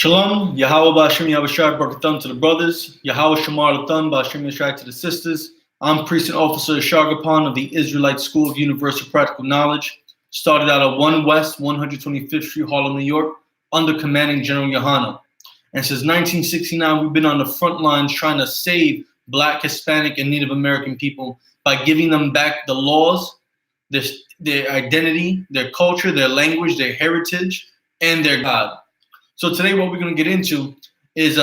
Shalom, Yahweh Ba'Shem Yahushai Barakatham to the brothers, Yahweh Shamar Latham Ba'Shem Yahushai to the sisters. I'm Priest and Officer Shagapan of the Israelite School of Universal Practical Knowledge. Started out at 1 West 125th Street, Harlem, New York, under Commanding General YAHANNA. And since 1969, we've been on the front lines trying to save Black, Hispanic, and Native American people by giving them back the laws, their identity, their culture, their language, their heritage, and their God. So today what we're going to get into is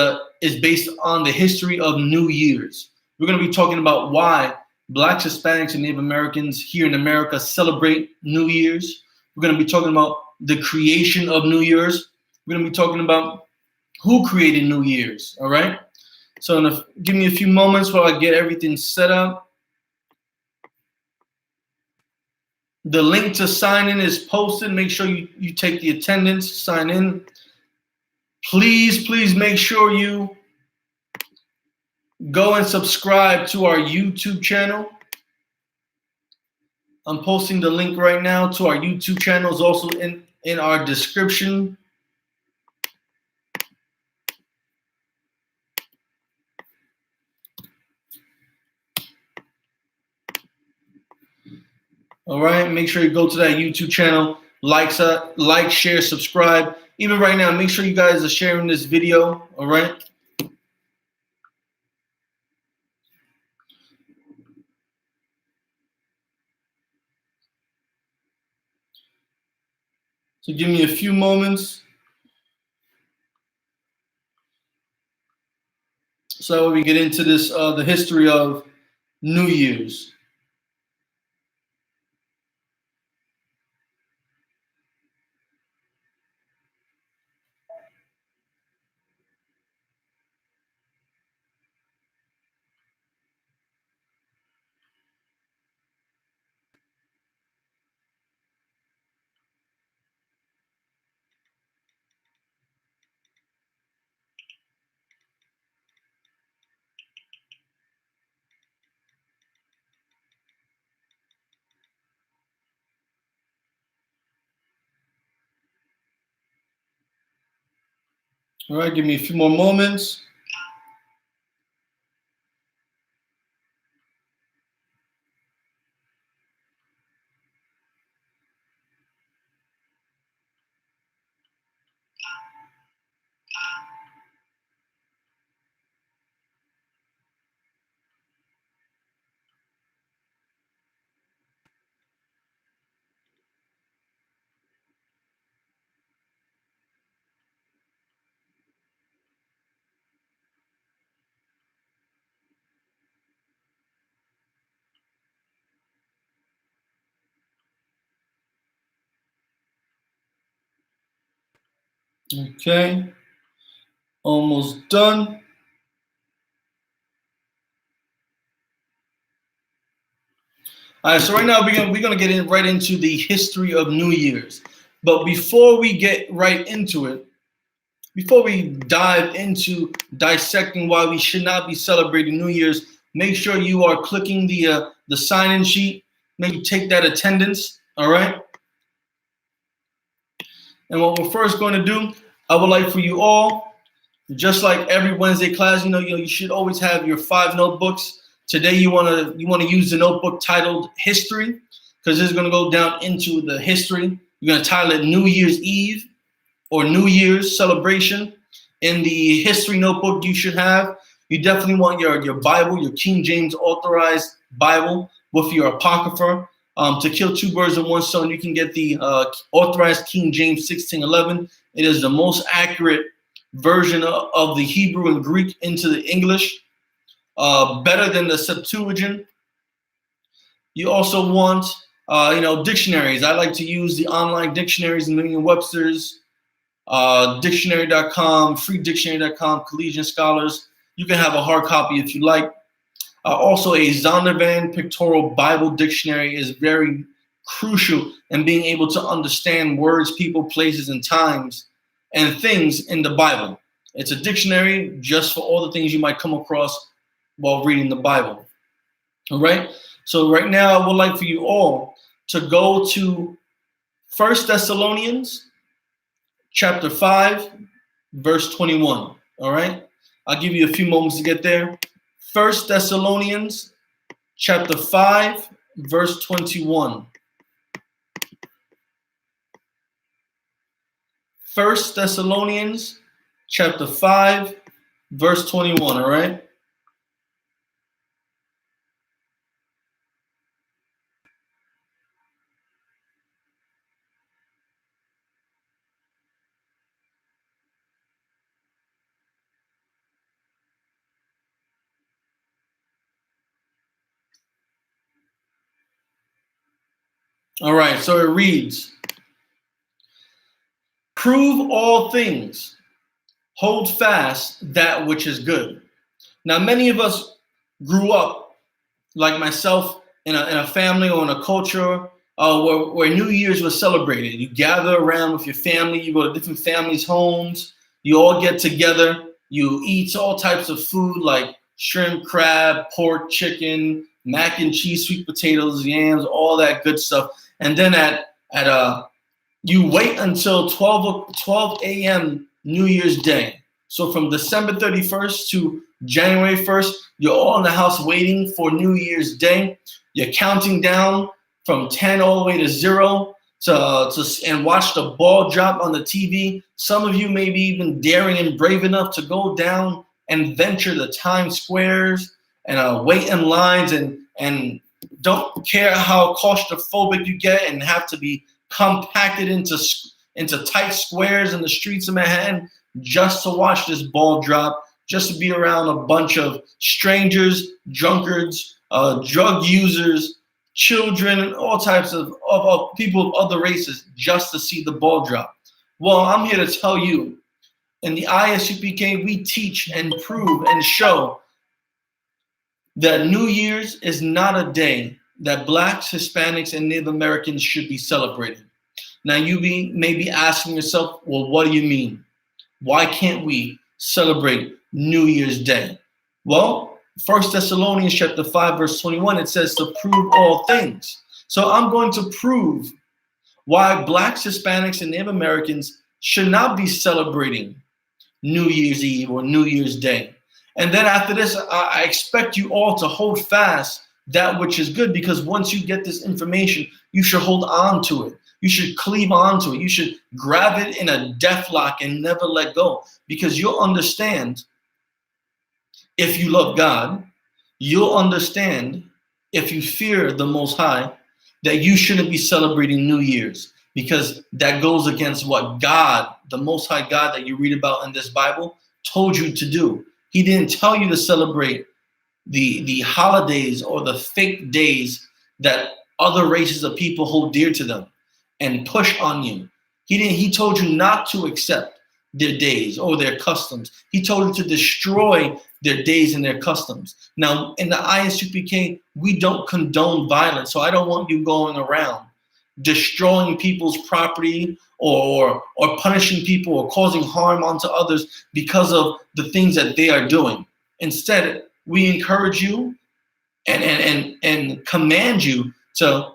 based on the history of New Year's. We're going to be talking about why Blacks, Hispanics, and Native Americans here in America celebrate New Year's. We're going to be talking about the creation of New Year's. We're going to be talking about who created New Year's, all right? So give me a few moments while I get everything set up. The link to sign in is posted. Make sure you take the attendance, sign in. Please make sure you go and subscribe to our YouTube channel. I'm posting the link right now to our YouTube channel. It's also in our description. All right, make sure you go to that YouTube channel, like, share, subscribe. Even right now, make sure you guys are sharing this video, all right? So give me a few moments. So we get into this, the history of New Year's. All right, give me a few more moments. Okay, almost done. All right, so right now we're gonna get right into the history of New Year's. But before we get right into it, before we dive into dissecting why we should not be celebrating New Year's, make sure you are clicking the sign-in sheet. Maybe take that attendance, all right? And what we're first going to do, I would like for you all, just like every Wednesday class, you should always have your 5 notebooks. Today you want to use the notebook titled History, because this is going to go down into the history. You're going to title it New Year's Eve or New Year's Celebration. In the history notebook you should have, you definitely want your Bible, your King James authorized Bible with your Apocrypha. To kill 2 birds with 1 stone, you can get the authorized King James 1611. It is the most accurate version of the Hebrew and Greek into the English, better than the Septuagint. You also want, dictionaries. I like to use the online dictionaries, Merriam-Webster's, dictionary.com, freedictionary.com, Collegian Scholars. You can have a hard copy if you like. Also, a Zondervan Pictorial Bible Dictionary is very crucial in being able to understand words, people, places, and times and things in the Bible. It's a dictionary just for all the things you might come across while reading the Bible. All right? So right now, I would like for you all to go to 1 Thessalonians chapter 5. verse 21. All right? I'll give you a few moments to get there. 1 Thessalonians chapter 5, verse 21. 1 Thessalonians chapter 5, verse 21, all right? All right, so it reads, prove all things, hold fast that which is good. Now, many of us grew up, like myself, in a family or in a culture where New Year's was celebrated. You gather around with your family, you go to different families' homes, you all get together, you eat all types of food like shrimp, crab, pork, chicken, mac and cheese, sweet potatoes, yams, all that good stuff. And then you wait until 12 a.m. New Year's Day. So from December 31st to January 1st, you're all in the house waiting for New Year's Day. You're counting down from 10 all the way to 0 and watch the ball drop on the TV. Some of you may be even daring and brave enough to go down and venture the Times Squares and wait in lines and don't care how claustrophobic you get and have to be compacted into tight squares in the streets of Manhattan just to watch this ball drop, just to be around a bunch of strangers, drunkards, drug users, children, all types of people of other races just to see the ball drop. Well, I'm here to tell you, in the I.S.U.P.K, we teach and prove and show that New Year's is not a day that Blacks, Hispanics, and Native Americans should be celebrating. Now, you may be asking yourself, well, what do you mean? Why can't we celebrate New Year's Day? Well, 1 Thessalonians chapter 5, verse 21, it says to prove all things. So I'm going to prove why Blacks, Hispanics, and Native Americans should not be celebrating New Year's Eve or New Year's Day. And then after this, I expect you all to hold fast that which is good, because once you get this information, you should hold on to it. You should cleave on to it. You should grab it in a death lock and never let go, because you'll understand if you love God. You'll understand if you fear the Most High that you shouldn't be celebrating New Year's, because that goes against what God, the Most High God that you read about in this Bible, told you to do. He didn't tell you to celebrate the holidays or the fake days that other races of people hold dear to them and push on you. He told you not to accept their days or their customs. He told you to destroy their days and their customs. Now, in the I.S.U.P.K, we don't condone violence, so I don't want you going around destroying people's property or punishing people or causing harm onto others because of the things that they are doing. Instead, we encourage you and command you to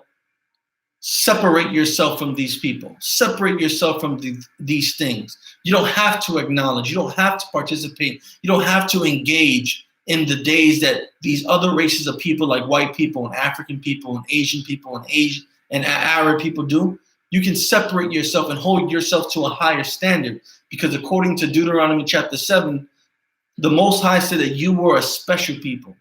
separate yourself from these people. Separate yourself from these things. You don't have to acknowledge. You don't have to participate. You don't have to engage in the days that these other races of people, like white people and African people and Asian people and Arab people do. You can separate yourself and hold yourself to a higher standard, because according to Deuteronomy chapter 7, the Most High said that you were a special people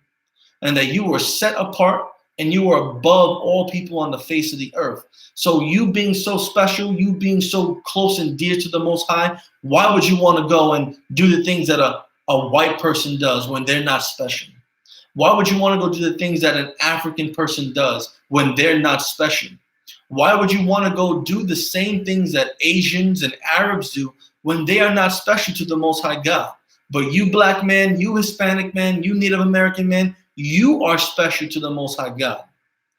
and that you were set apart and you were above all people on the face of the earth. So you being so special, you being so close and dear to the Most High, why would you want to go and do the things that a white person does when they're not special? Why would you want to go do the things that an African person does when they're not special? Why would you want to go do the same things that Asians and Arabs do when they are not special to the Most High God? But you black man, you Hispanic man, you Native American man, you are special to the Most High God.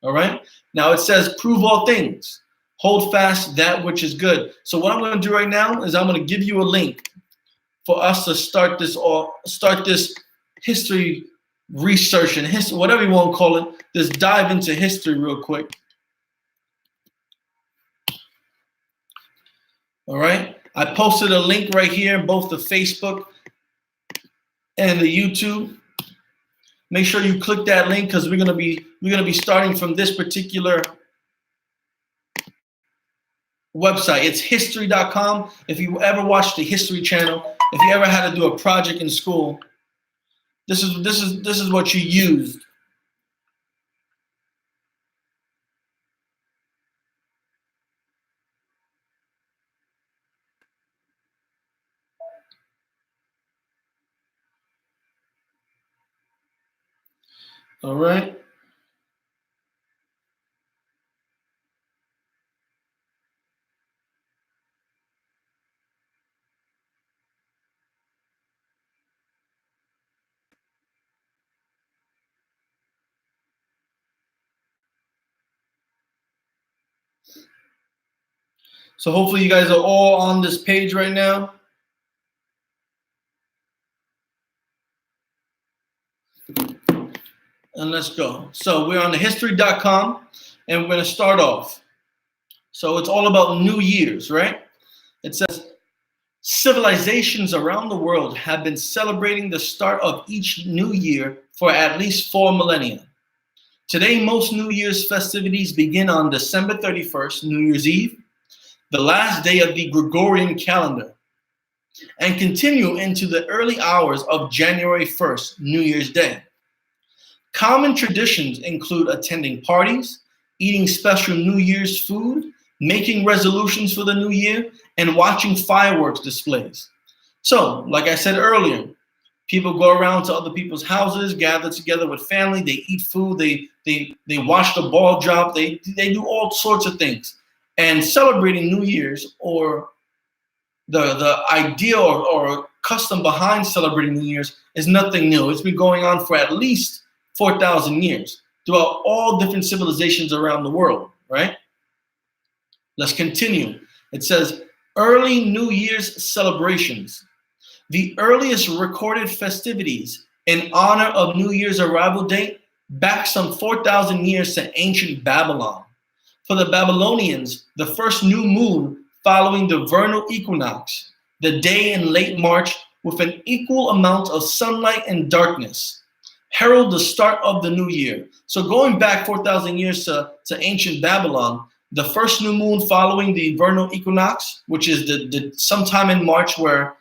All right? Now it says, prove all things. Hold fast that which is good. So what I'm going to do right now is I'm going to give you a link for us to start this history research and history, whatever you want to call it. Just dive into history real quick. All right. I posted a link right here in both the Facebook and the YouTube. Make sure you click that link because we're gonna be starting from this particular website. It's history.com. If you ever watched the History Channel, if you ever had to do a project in school, this is what you used. All right. So hopefully you guys are all on this page right now. And let's go. So we're on the history.com and we're going to start off. So it's all about New Year's, right? It says, civilizations around the world have been celebrating the start of each new year for at least 4 millennia. Today, most New Year's festivities begin on December 31st, New Year's Eve, the last day of the Gregorian calendar, and continue into the early hours of January 1st, New Year's Day. Common traditions include attending parties, eating special New Year's food, making resolutions for the new year, and watching fireworks displays. So, like I said earlier, people go around to other people's houses, gather together with family, they eat food, they watch the ball drop, they do all sorts of things. And celebrating New Year's, or the idea or custom behind celebrating New Year's, is nothing new. It's been going on for at least 4,000 years throughout all different civilizations around the world, right? Let's continue. It says, early New Year's celebrations. The earliest recorded festivities in honor of New Year's arrival date back some 4,000 years to ancient Babylon. For the Babylonians, the first new moon following the vernal equinox, the day in late March with an equal amount of sunlight and darkness, herald the start of the new year. So going back 4,000 years to ancient Babylon, the first new moon following the vernal equinox, which is the sometime in March, where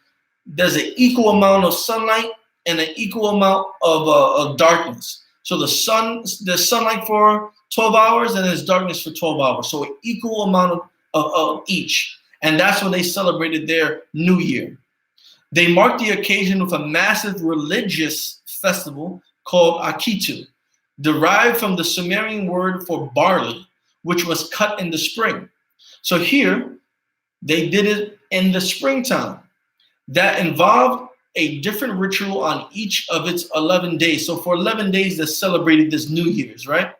there's an equal amount of sunlight and an equal amount of darkness. So there's sunlight for 12 hours and there's darkness for 12 hours. So an equal amount of each. And that's when they celebrated their new year. They marked the occasion with a massive religious festival called Akitu, derived from the Sumerian word for barley, which was cut in the spring. So here, they did it in the springtime. That involved a different ritual on each of its 11 days. So for 11 days, they celebrated this New Year's, right?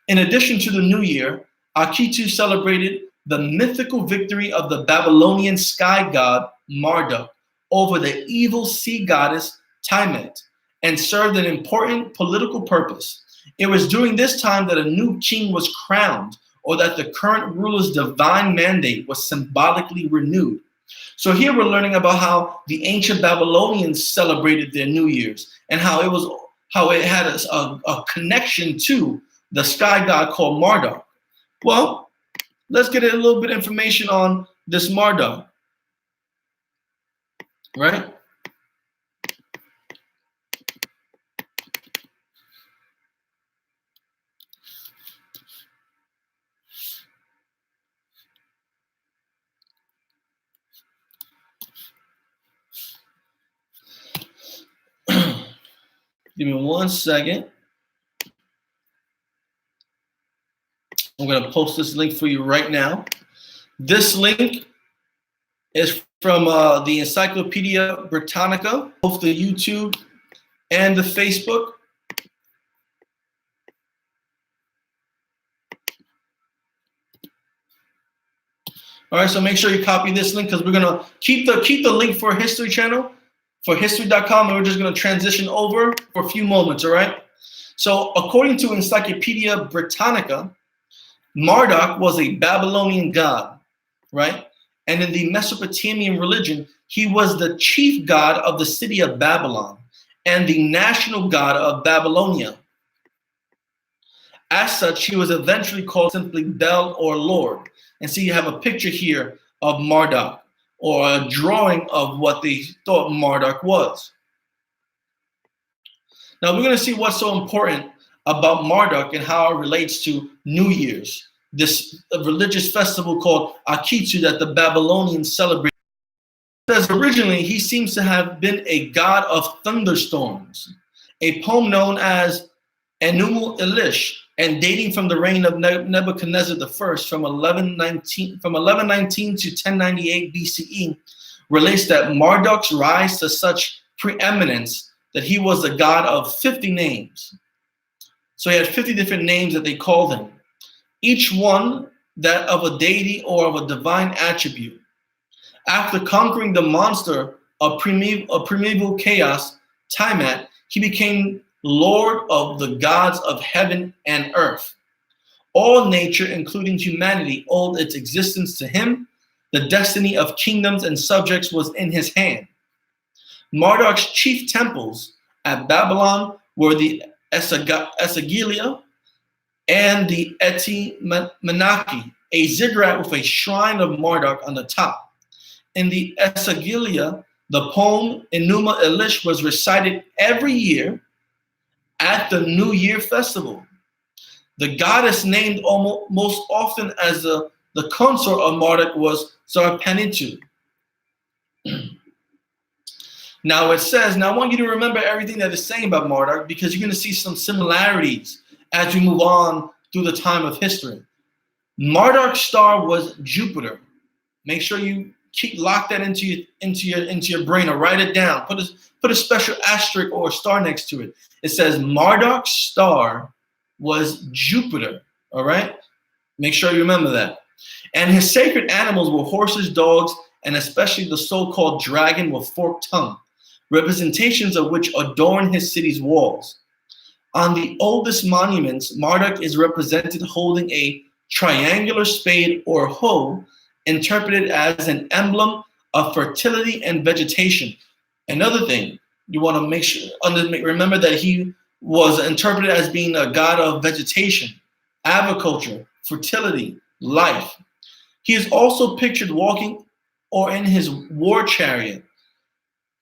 In addition to the New Year, Akitu celebrated the mythical victory of the Babylonian sky god Marduk over the evil sea goddess Tiamat, and served an important political purpose. It was during this time that a new king was crowned, or that the current ruler's divine mandate was symbolically renewed. So here we're learning about how the ancient Babylonians celebrated their New Year's, and how it had a connection to the sky god called Marduk. Well, let's get a little bit of information on this Marduk, right? Give me 1 second. I'm going to post this link for you right now. This link is from the Encyclopedia Britannica, both the YouTube and the Facebook. All right, so make sure you copy this link, because we're going to keep the link for History Channel, for history.com, and we're just going to transition over for a few moments, all right? So according to Encyclopedia Britannica, Marduk was a Babylonian god, right? And in the Mesopotamian religion, he was the chief god of the city of Babylon and the national god of Babylonia. As such, he was eventually called simply Bel or Lord. And so you have a picture here of Marduk, or a drawing of what they thought Marduk was. Now we're going to see what's so important about Marduk and how it relates to New Year's, this religious festival called I.S.U.P.K that the Babylonians celebrated. It says originally he seems to have been a god of thunderstorms, a poem known as I.S.U.P.K and dating from the reign of Nebuchadnezzar I from 1119 to 1098 BCE, relates that Marduk's rise to such preeminence that he was the god of 50 names. So he had 50 different names that they called him, each one that of a deity or of a divine attribute. After conquering the monster of primeval chaos, Tiamat, he became Lord of the gods of heaven and earth. All nature, including humanity, owed its existence to him. The destiny of kingdoms and subjects was in his hand. Marduk's chief temples at Babylon were the Esagila and the Eti Menaki, a ziggurat with a shrine of Marduk on the top. In the Esagila, the poem Enuma Elish was recited every year at the New Year festival. The goddess named most often as the consort of Marduk was Zarpanitu. Now it says, now I want you to remember everything that it's saying about Marduk, because you're going to see some similarities as we move on through the time of history. Marduk's star was Jupiter. Make sure you lock that into your brain, or write it down. Put a special asterisk or a star next to it. It says Marduk's star was Jupiter. All right? Make sure you remember that. And his sacred animals were horses, dogs, and especially the so-called dragon with forked tongue, representations of which adorn his city's walls. On the oldest monuments, Marduk is represented holding a triangular spade or hoe, interpreted as an emblem of fertility and vegetation. Another thing, you want to make sure, remember that he was interpreted as being a god of vegetation, agriculture, fertility, life. He is also pictured walking or in his war chariot.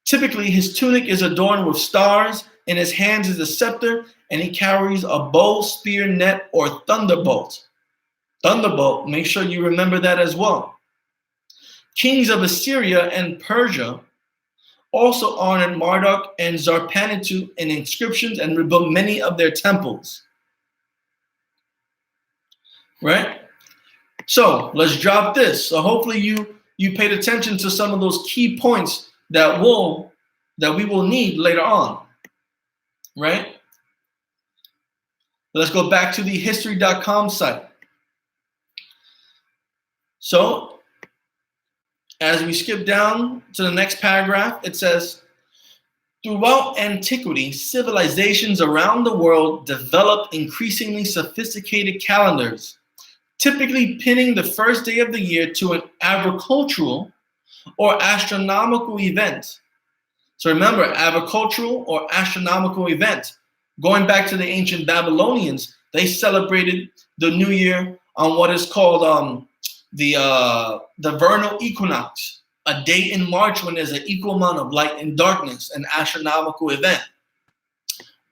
Typically, his tunic is adorned with stars, in his hands is a scepter, and he carries a bow, spear, net, or thunderbolt. Thunderbolt, make sure you remember that as well. Kings of Assyria and Persia also honored Marduk and Zarpanitu in inscriptions and rebuilt many of their temples. Right? So let's drop this. So hopefully you paid attention to some of those key points that we will need later on. Right? Let's go back to the history.com site. So as we skip down to the next paragraph, it says, throughout antiquity, civilizations around the world developed increasingly sophisticated calendars, typically pinning the first day of the year to an agricultural or astronomical event. So remember, agricultural or astronomical event. Going back to the ancient Babylonians, they celebrated the new year on what is called the vernal equinox, a day in March when there's an equal amount of light and darkness, an astronomical event,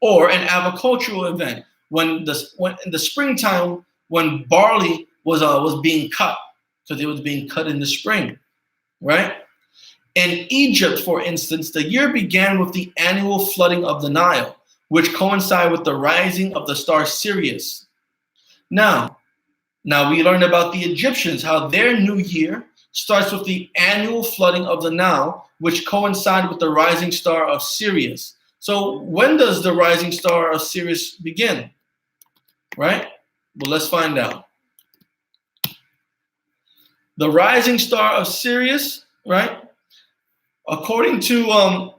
or an agricultural event when in the springtime when barley was being cut, because it was being cut in the spring, right? In Egypt, for instance, the year began with the annual flooding of the Nile, which coincided with the rising of the star Sirius. Now we learned about the Egyptians, how their new year starts with the annual flooding of the Nile, which coincided with the rising star of Sirius. So when does the rising star of Sirius begin? Right? Well, let's find out. The rising star of Sirius, right? According to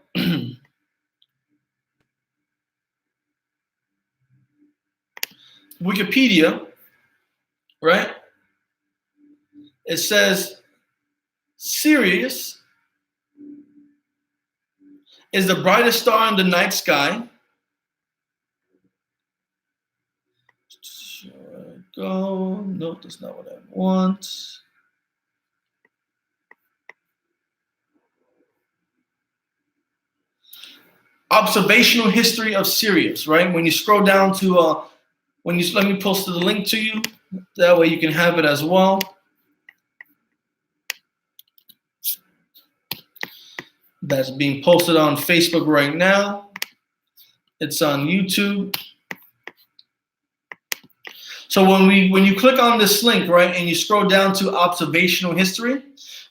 Wikipedia, right? It says Sirius is the brightest star in the night sky. Go. No, that's not what I want. Observational history of Sirius, right? When you scroll down to let me post the link to you. That way you can have it as well. That's being posted on Facebook right now. It's on YouTube. So when you click on this link, right, and you scroll down to observational history,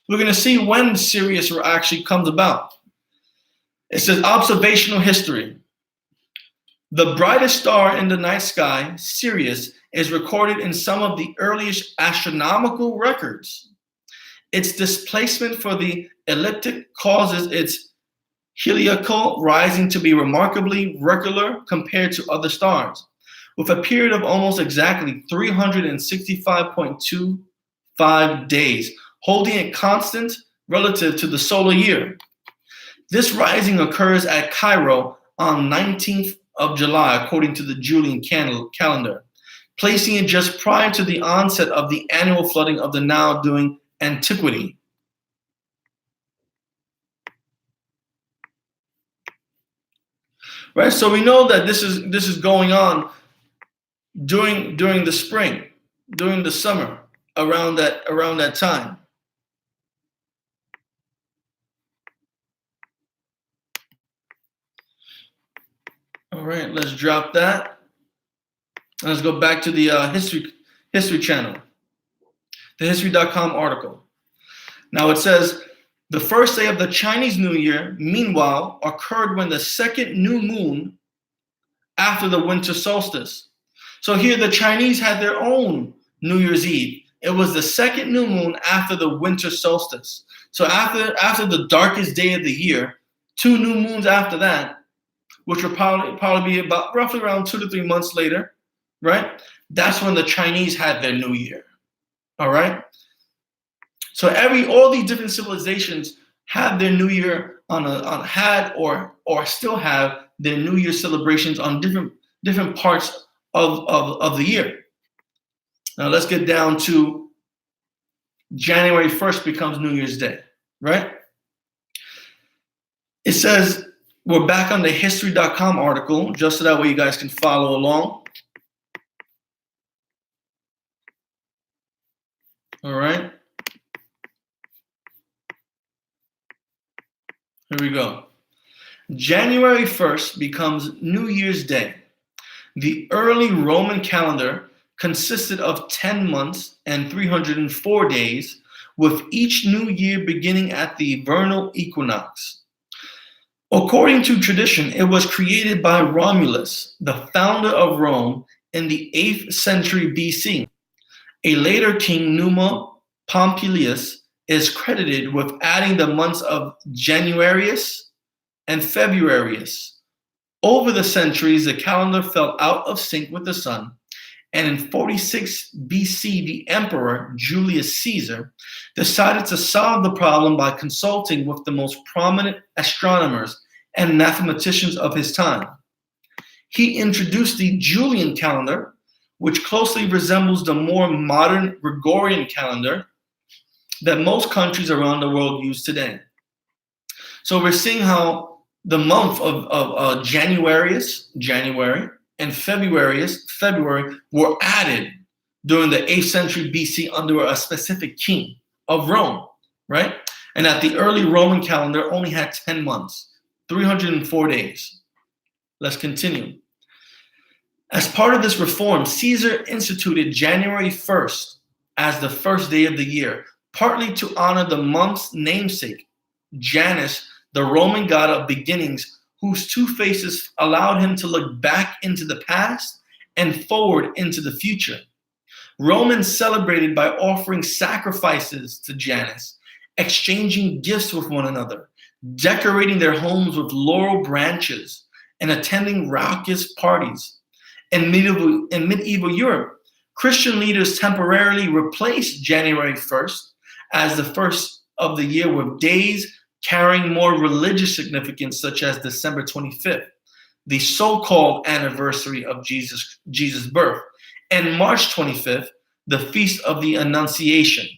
we're going to see when Sirius actually comes about. It says observational history. The brightest star in the night sky, Sirius, is recorded in some of the earliest astronomical records. Its displacement for the ecliptic causes its heliacal rising to be remarkably regular compared to other stars, with a period of almost exactly 365.25 days, holding it constant relative to the solar year. This rising occurs at Cairo on 19th of July, according to the Julian calendar, placing it just prior to the onset of the annual flooding of the Nile during antiquity. Right, so we know that this is going on during the spring, during the summer, around that time. All right, let's drop that. Let's go back to the history channel, the history.com article. Now it says, the first day of the Chinese New Year, meanwhile, occurred when the second new moon after the winter solstice. So here the Chinese had their own New Year's Eve. It was the second new moon after the winter solstice. So after the darkest day of the year, 2 new moons after that, which will probably be about roughly around 2 to 3 months later, right? That's when the Chinese had their New Year. All right. So all these different civilizations had their New Year had or still have their New Year celebrations on different parts of the year. Now let's get down to January 1st becomes New Year's Day, right? It says, we're back on the history.com article, just so that way you guys can follow along. All right. Here we go. January 1st becomes New Year's Day. The early Roman calendar consisted of 10 months and 304 days, with each new year beginning at the vernal equinox. According to tradition, it was created by Romulus, the founder of Rome, in the 8th century BC. A later king, Numa Pompilius, is credited with adding the months of Januarius and Februarius. Over the centuries, the calendar fell out of sync with the sun, and in 46 BC, the emperor, Julius Caesar, decided to solve the problem by consulting with the most prominent astronomers and mathematicians of his time. He introduced the Julian calendar, which closely resembles the more modern Gregorian calendar that most countries around the world use today. So we're seeing how the month of January, and February were added during the 8th century BC under a specific king of Rome, right? And that the early Roman calendar only had 10 months, 304 days. Let's continue. As part of this reform, Caesar instituted January 1st as the first day of the year, partly to honor the month's namesake, Janus, the Roman god of beginnings, whose 2 faces allowed him to look back into the past and forward into the future. Romans celebrated by offering sacrifices to Janus, exchanging gifts with one another, decorating their homes with laurel branches, and attending raucous parties. In medieval Europe, Christian leaders temporarily replaced January 1st as the first of the year with days carrying more religious significance, such as December 25th, the so-called anniversary of Jesus' birth, and March 25th, the Feast of the Annunciation.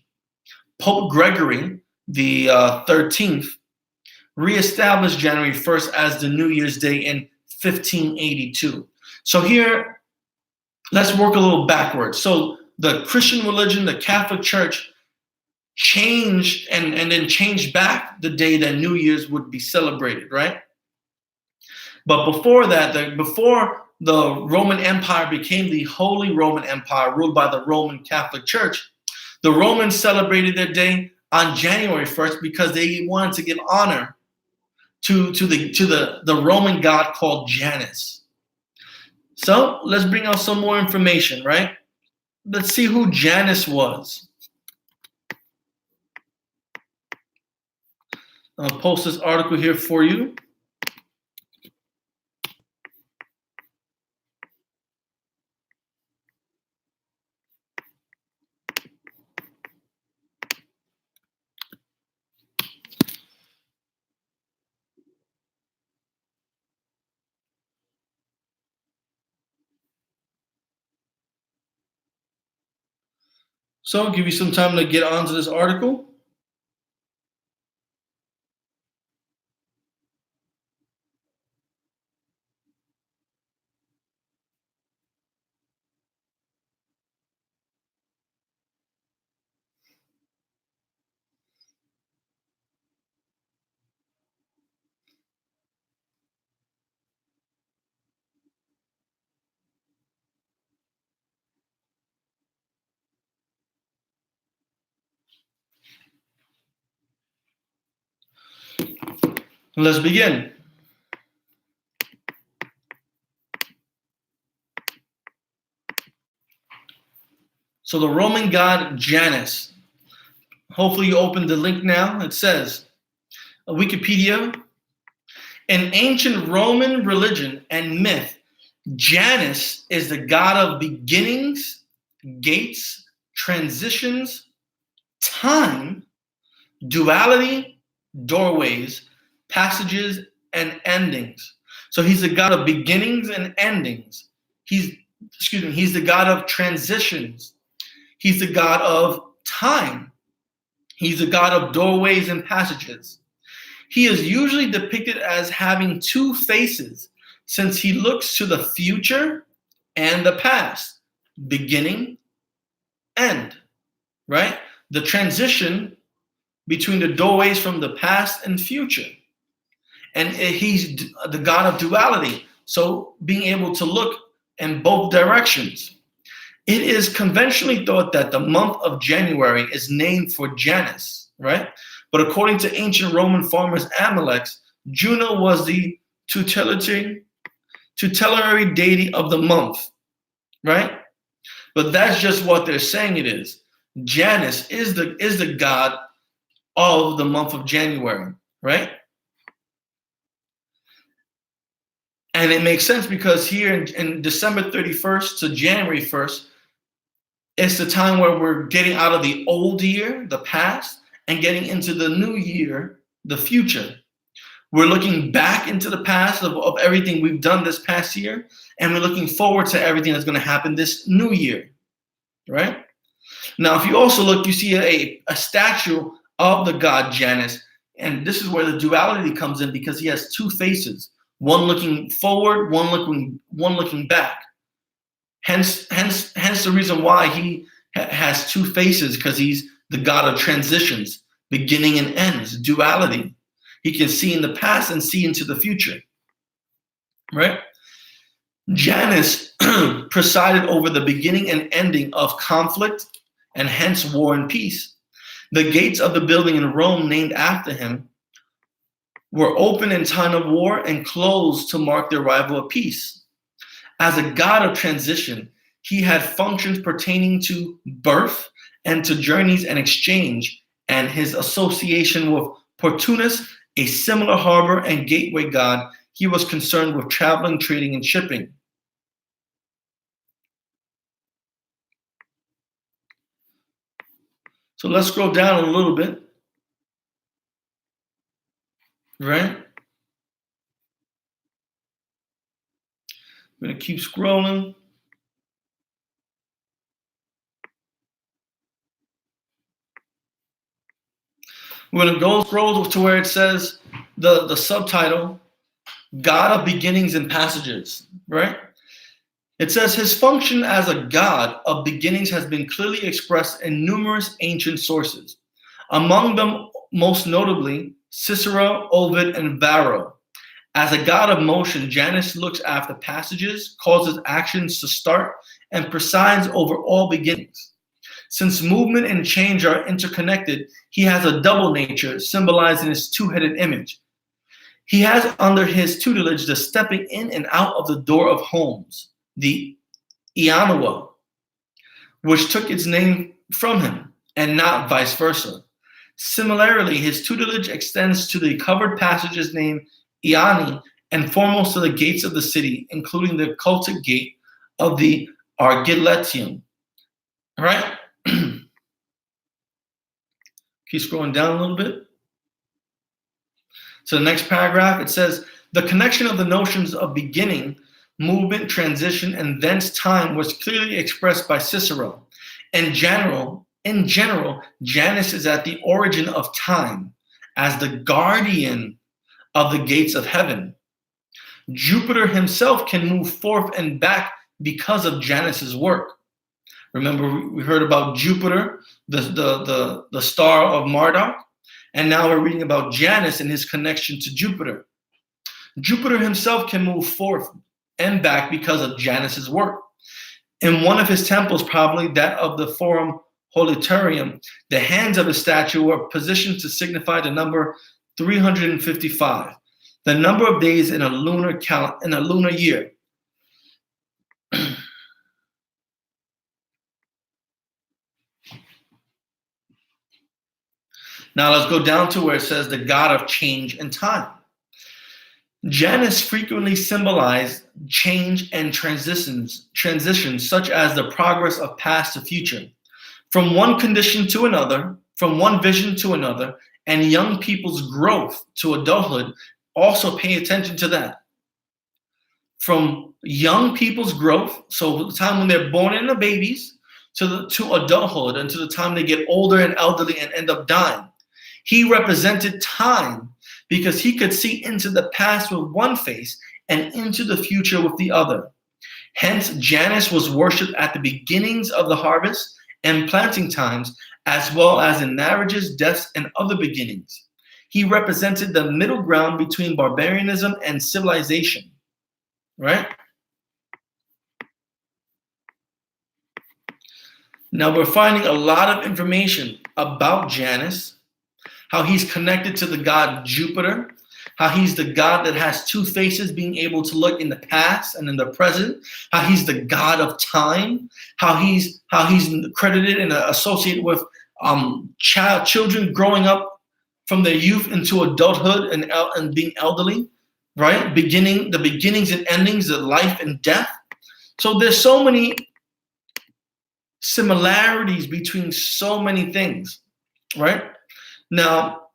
Pope Gregory the 13th reestablished January 1st as the New Year's Day in 1582. So here, let's work a little backwards. So the Christian religion, the Catholic Church, changed and then changed back the day that New Year's would be celebrated, right? But before that, before the Roman Empire became the Holy Roman Empire ruled by the Roman Catholic Church, the Romans celebrated their day on January 1st because they wanted to give honor to the Roman god called Janus. So let's bring out some more information, right? Let's see who Janus was. I'll post this article here for you. So I'll give you some time to get onto this article. Let's begin. So the Roman god Janus. Hopefully you opened the link now. It says, Wikipedia, in ancient Roman religion and myth, Janus is the god of beginnings, gates, transitions, time, duality, doorways, passages, and endings. So he's the god of beginnings and endings. He's the god of transitions. He's the god of time. He's the god of doorways and passages. He is usually depicted as having two faces, since he looks to the future and the past, beginning, end, right? The transition between the doorways from the past and future. And he's the god of duality, so being able to look in both directions. It is conventionally thought that the month of January is named for Janus, right? But according to ancient Roman farmers' Amaleks, Juno was the tutelary deity of the month, right? But that's just what they're saying it is. Janus is the god of the month of January, right? And it makes sense because here in December 31st to January 1st, it's the time where we're getting out of the old year, the past, and getting into the new year, the future. We're looking back into the past of everything we've done this past year, and we're looking forward to everything that's going to happen this new year, right? Now, if you also look, you see a statue of the god Janus, and this is where the duality comes in because he has two faces, one looking forward, one looking back. Hence the reason why he has two faces, because he's the god of transitions, beginning and ends, duality. He can see in the past and see into the future, right? Janus presided over the beginning and ending of conflict and hence war and peace. The gates of the building in Rome named after him were open in time of war and closed to mark the arrival of peace. As a god of transition, he had functions pertaining to birth and to journeys and exchange, and his association with Portunus, a similar harbor and gateway god, he was concerned with traveling, trading, and shipping. So let's scroll down a little bit. right? I'm going to keep scrolling. We're going to go scroll to where it says the subtitle, God of Beginnings and Passages, right? It says his function as a God of beginnings has been clearly expressed in numerous ancient sources. Among them, most notably, Cicero, Ovid, and Varro. As a God of motion, Janus looks after passages, causes actions to start, and presides over all beginnings. Since movement and change are interconnected, he has a double nature, symbolizing his two-headed image. He has under his tutelage the stepping in and out of the door of homes, the I.A.N.N.A, which took its name from him, and not vice versa. Similarly, his tutelage extends to the covered passages named I.A.N.I, and foremost to the gates of the city, including the cultic gate of the Argiletium. All right? Keep scrolling down a little bit. So the next paragraph, it says, the connection of the notions of beginning, movement, transition, and thence time was clearly expressed by Cicero. In general, Janus is at the origin of time as the guardian of the gates of heaven. Jupiter himself can move forth and back because of Janus's work. Remember, we heard about Jupiter, the star of Marduk, and now we're reading about Janus and his connection to Jupiter. Jupiter himself can move forth and back because of Janus's work. In one of his temples, probably that of the Forum Holiturium, the hands of his statue were positioned to signify the number 355, the number of days in a lunar year. Now let's go down to where it says the God of change and time. Janus frequently symbolized change and transitions such as the progress of past to future, from one condition to another, from one vision to another, and young people's growth to adulthood. Also pay attention to that. From young people's growth, so the time when they're born into babies, to adulthood, and to the time they get older and elderly and end up dying. He represented time because he could see into the past with one face and into the future with the other. Hence, Janus was worshipped at the beginnings of the harvest and planting times, as well as in marriages, deaths, and other beginnings. He represented the middle ground between barbarianism and civilization, right? Now we're finding a lot of information about Janus, how he's connected to the god Jupiter, how he's the god that has two faces, being able to look in the past and in the present, how he's the god of time, how he's credited and associated with children growing up from their youth into adulthood and being elderly, right? The beginnings and endings of life and death. So there's so many similarities between so many things, right? Now,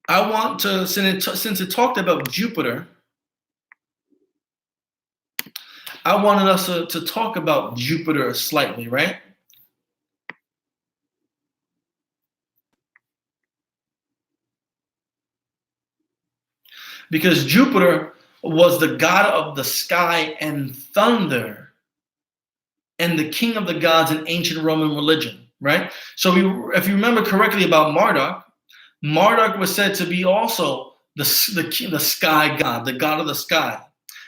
I want to, since it talked about Jupiter, I wanted us to talk about Jupiter slightly, right? Because Jupiter was the god of the sky and thunder and the king of the gods in ancient Roman religion. Right? So if you remember correctly about Marduk, Marduk was said to be also the sky god, the god of the sky,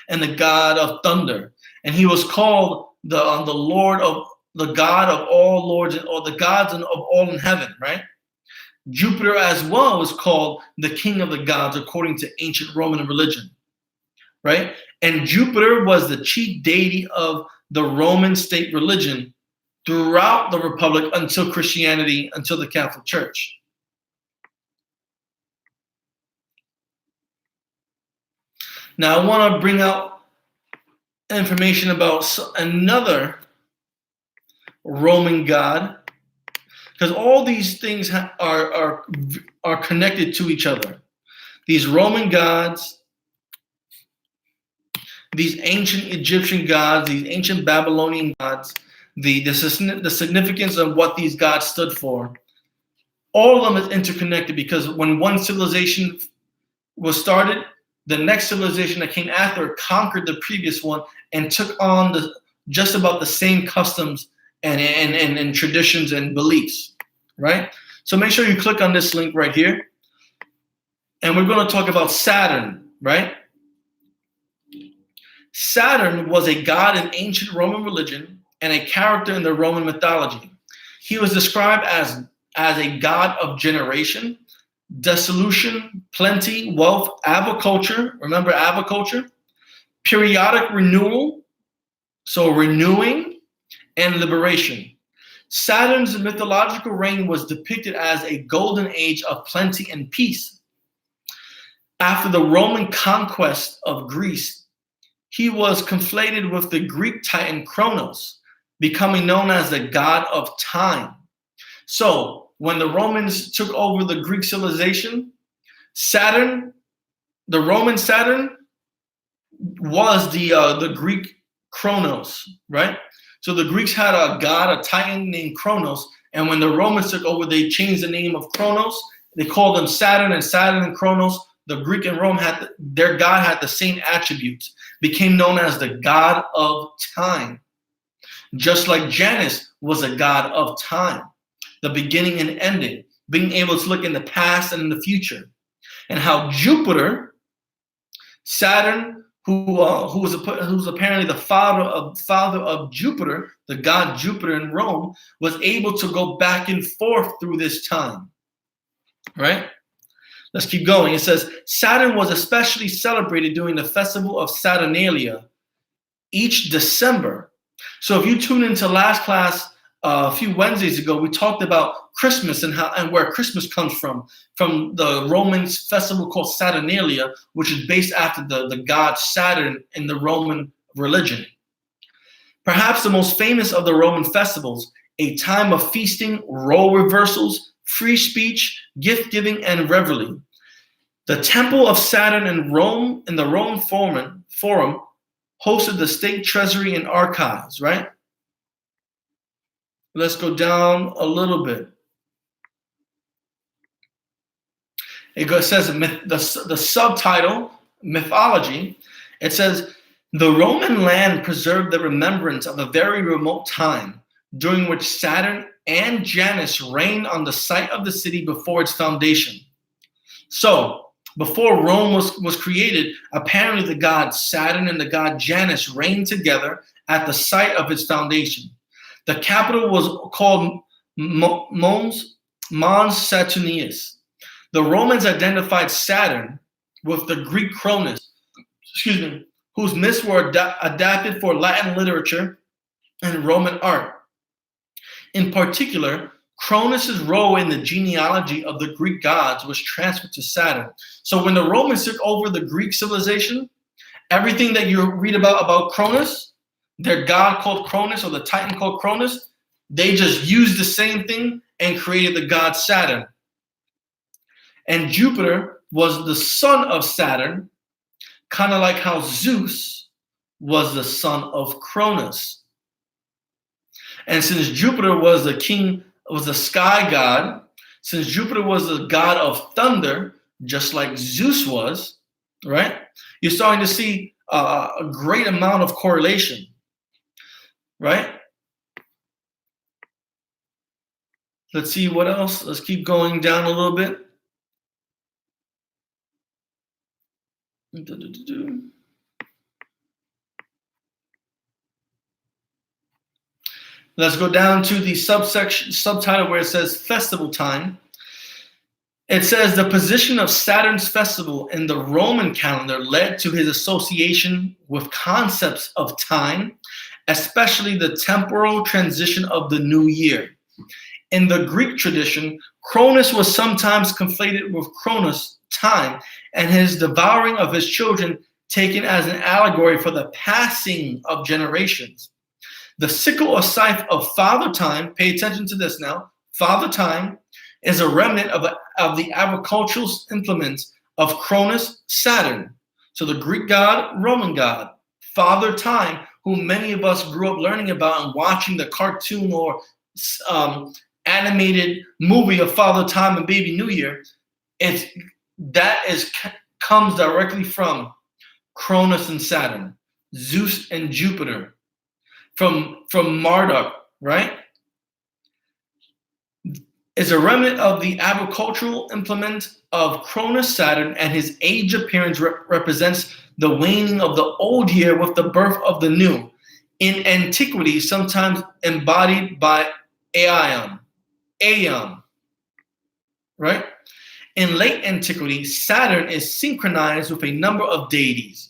and the god of thunder. And he was called the Lord of the God of all lords, or the gods of all in heaven, right? Jupiter as well was called the king of the gods according to ancient Roman religion, right? And Jupiter was the chief deity of the Roman state religion throughout the Republic until Christianity, until the Catholic Church. Now, I want to bring out information about another Roman god because all these things are connected to each other. These Roman gods, these ancient Egyptian gods, these ancient Babylonian gods, the significance of what these gods stood for, all of them is interconnected, because when one civilization was started, the next civilization that came after conquered the previous one and took on just about the same customs and traditions and beliefs, right? So make sure you click on this link right here. And we're going to talk about Saturn, right? Saturn was a god in ancient Roman religion and a character in the Roman mythology. He was described as a god of generation, dissolution, plenty, wealth, agriculture. Remember agriculture? Periodic renewal, so renewing, and liberation. Saturn's mythological reign was depicted as a golden age of plenty and peace. After the Roman conquest of Greece, he was conflated with the Greek titan Kronos, becoming known as the god of time. So when the Romans took over the Greek civilization, Saturn, the Roman Saturn, was the Greek Kronos, right? So the Greeks had a god, a titan named Kronos, and when the Romans took over, they changed the name of Kronos. They called them Saturn, and Saturn and Kronos, the Greek and Rome their god had the same attributes, became known as the god of time. Just like Janus was a god of time, the beginning and ending, being able to look in the past and in the future. And how Jupiter, Saturn, who's apparently the father of Jupiter, the god Jupiter in Rome, was able to go back and forth through this time, right? Let's keep going. It says, Saturn was especially celebrated during the festival of Saturnalia each December. So if you tune into last class a few Wednesdays ago, we talked about Christmas and where Christmas comes from the Roman festival called Saturnalia, which is based after the god Saturn in the Roman religion. Perhaps the most famous of the Roman festivals, a time of feasting, role reversals, free speech, gift giving, and revelry. The Temple of Saturn in Rome, in the Rome Forum, hosted the state treasury and archives, right? Let's go down a little bit. It says the subtitle, mythology, it says, the Roman land preserved the remembrance of a very remote time during which Saturn and Janus reigned on the site of the city before its foundation. So, before Rome was created, apparently the god Saturn and the god Janus reigned together at the site of its foundation. The capital was called Mons Saturnius. The Romans identified Saturn with the Greek Cronus, whose myths were adapted for Latin literature and Roman art. In particular, Cronus' role in the genealogy of the Greek gods was transferred to Saturn. So when the Romans took over the Greek civilization, everything that you read about Cronus, their god called Cronus or the titan called Cronus, they just used the same thing and created the god Saturn. And Jupiter was the son of Saturn, kind of like how Zeus was the son of Cronus. And since Jupiter was the king, was the sky god, since Jupiter was the god of thunder, just like Zeus was, right? You're starting to see a great amount of correlation, right? Let's see what else. Let's keep going down a little bit. Let's go down to the subtitle where it says festival time. It says the position of Saturn's festival in the Roman calendar led to his association with concepts of time, especially the temporal transition of the new year. In the Greek tradition, Cronus was sometimes conflated with Kronos, time, and his devouring of his children taken as an allegory for the passing of generations. The sickle or scythe of father time, pay attention to this now, Father Time, is a remnant of the agricultural implements of Cronus, Saturn. So the Greek god, Roman god, Father Time, who many of us grew up learning about and watching the cartoon or animated movie of Father Time and Baby New Year, comes directly from Cronus and Saturn, Zeus and Jupiter, from Marduk, right? Is a remnant of the agricultural implement of Cronus, Saturn, and his age appearance represents the waning of the old year with the birth of the new. In antiquity, sometimes embodied by Aeon, right? In late antiquity, Saturn is synchronized with a number of deities.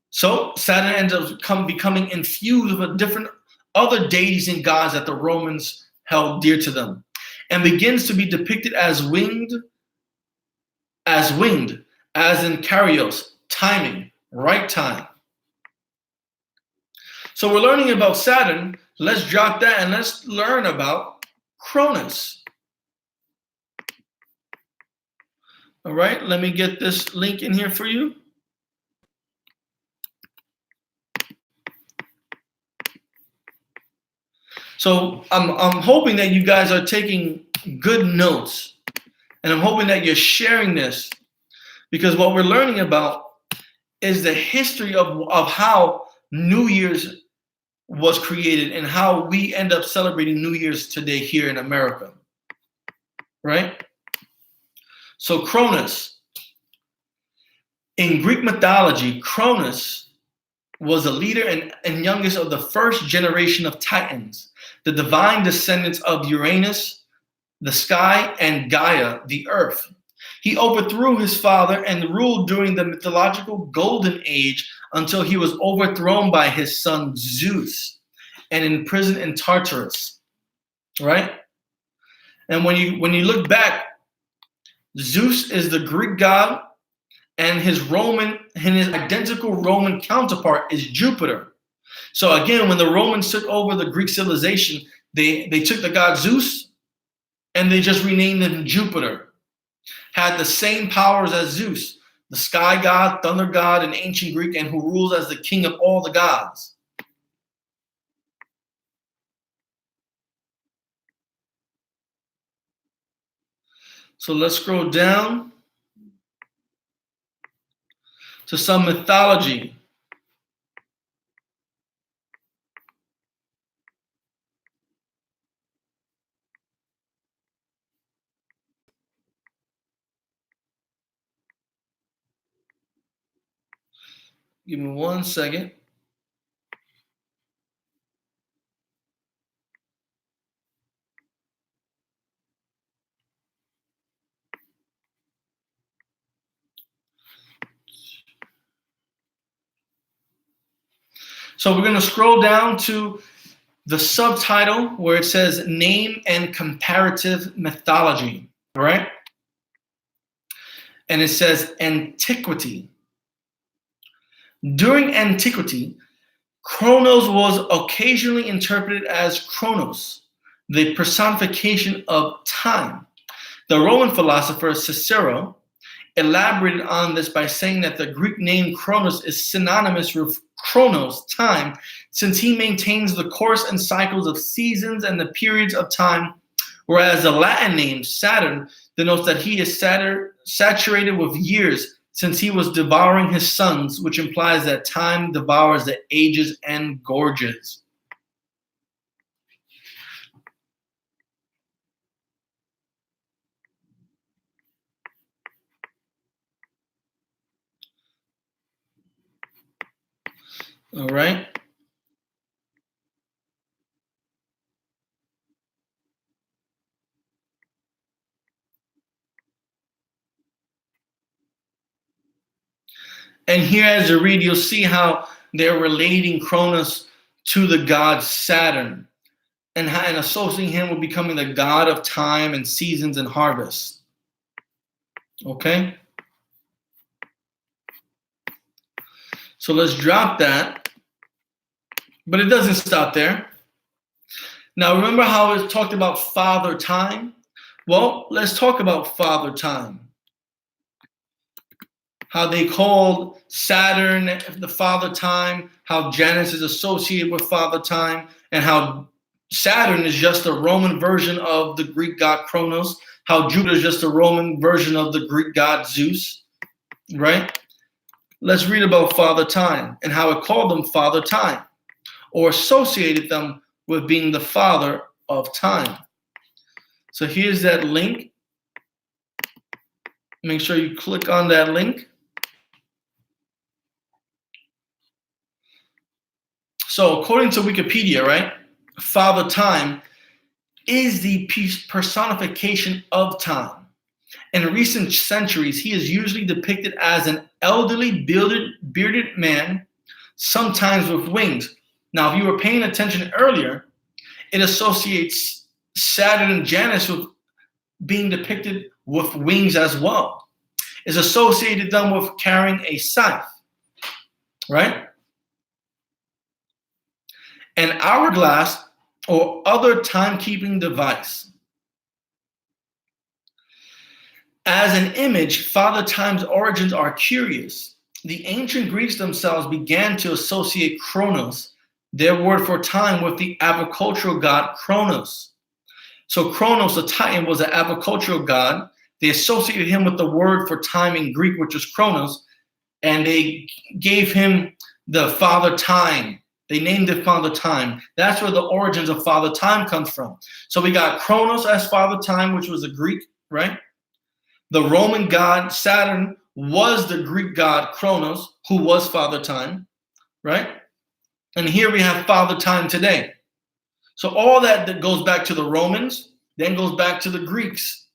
So Saturn ends up becoming infused with different other deities and gods that the Romans held dear to them, and begins to be depicted as winged, as in Kairos, timing, right time. So we're learning about Saturn. Let's drop that and let's learn about Cronus. All right, let me get this link in here for you. So I'm hoping that you guys are taking good notes, and I'm hoping that you're sharing this, because what we're learning about is the history of how New Year's was created and how we end up celebrating New Year's today here in America, right? So Cronus, in Greek mythology, Cronus was a leader and youngest of the first generation of Titans, the divine descendants of Uranus, the sky, and Gaia, the earth. He overthrew his father and ruled during the mythological golden age until he was overthrown by his son Zeus and imprisoned in Tartarus, right? And when you look back, Zeus is the Greek god, and his identical Roman counterpart is Jupiter. So again, when the Romans took over the Greek civilization, they took the god Zeus and they just renamed him Jupiter. Had the same powers as Zeus, the sky god, thunder god in ancient Greek, and who rules as the king of all the gods. So let's scroll down to some mythology. Give me 1 second. So we're going to scroll down to the subtitle where it says Name and Comparative Mythology, all right? And it says Antiquity. During antiquity, Chronos was occasionally interpreted as Chronos, the personification of time. The Roman philosopher Cicero elaborated on this by saying that the Greek name Chronos is synonymous with Chronos, time, since he maintains the course and cycles of seasons and the periods of time, whereas the Latin name Saturn denotes that he is saturated with years, since he was devouring his sons, which implies that time devours the ages and gorges. All right. And here, as you read, you'll see how they're relating Cronus to the god Saturn and associating him with becoming the god of time and seasons and harvest. Okay? So let's drop that. But it doesn't stop there. Now, remember how it talked about Father Time? Well, let's talk about Father Time. How they called Saturn the Father Time, how Janus is associated with Father Time, and how Saturn is just a Roman version of the Greek god Kronos, how Jupiter is just a Roman version of the Greek god Zeus, right? Let's read about Father Time and how it called them Father Time, or associated them with being the father of time. So here's that link. Make sure you click on that link. So according to Wikipedia, right, Father Time is the personification of time. In recent centuries, he is usually depicted as an elderly, bearded man, sometimes with wings. Now, if you were paying attention earlier, it associates Saturn and Janus with being depicted with wings as well. It's associated them with carrying a scythe, right? An hourglass or other timekeeping device. As an image, Father Time's origins are curious. The ancient Greeks themselves began to associate Kronos, their word for time, with the agricultural god Kronos. So Kronos, the Titan, was an agricultural god. They associated him with the word for time in Greek, which was Kronos, and they gave him the Father Time. They named it Father Time. That's where the origins of Father Time comes from. So we got Kronos as Father Time, which was a Greek, right? The Roman god Saturn was the Greek god Kronos, who was Father Time, right? And here we have Father Time today. So all that goes back to the Romans, then goes back to the Greeks.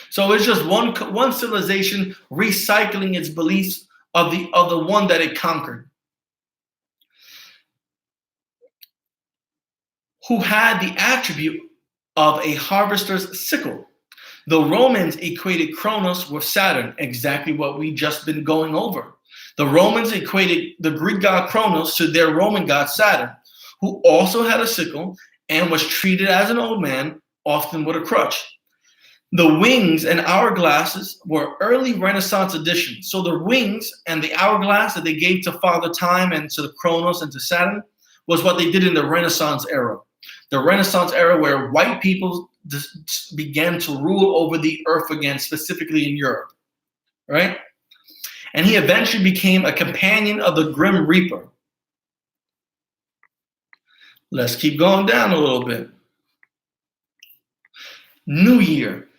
So it's just one civilization recycling its beliefs of the one that it conquered. Who had the attribute of a harvester's sickle. The Romans equated Kronos with Saturn, exactly what we just been going over. The Romans equated the Greek god Kronos to their Roman god Saturn, who also had a sickle and was treated as an old man, often with a crutch. The wings and hourglasses were early Renaissance additions. So the wings and the hourglass that they gave to Father Time and to the Kronos and to Saturn was what they did in the Renaissance era. The Renaissance era where white people began to rule over the earth again, specifically in Europe, right? And he eventually became a companion of the Grim Reaper. Let's keep going down a little bit. New Year.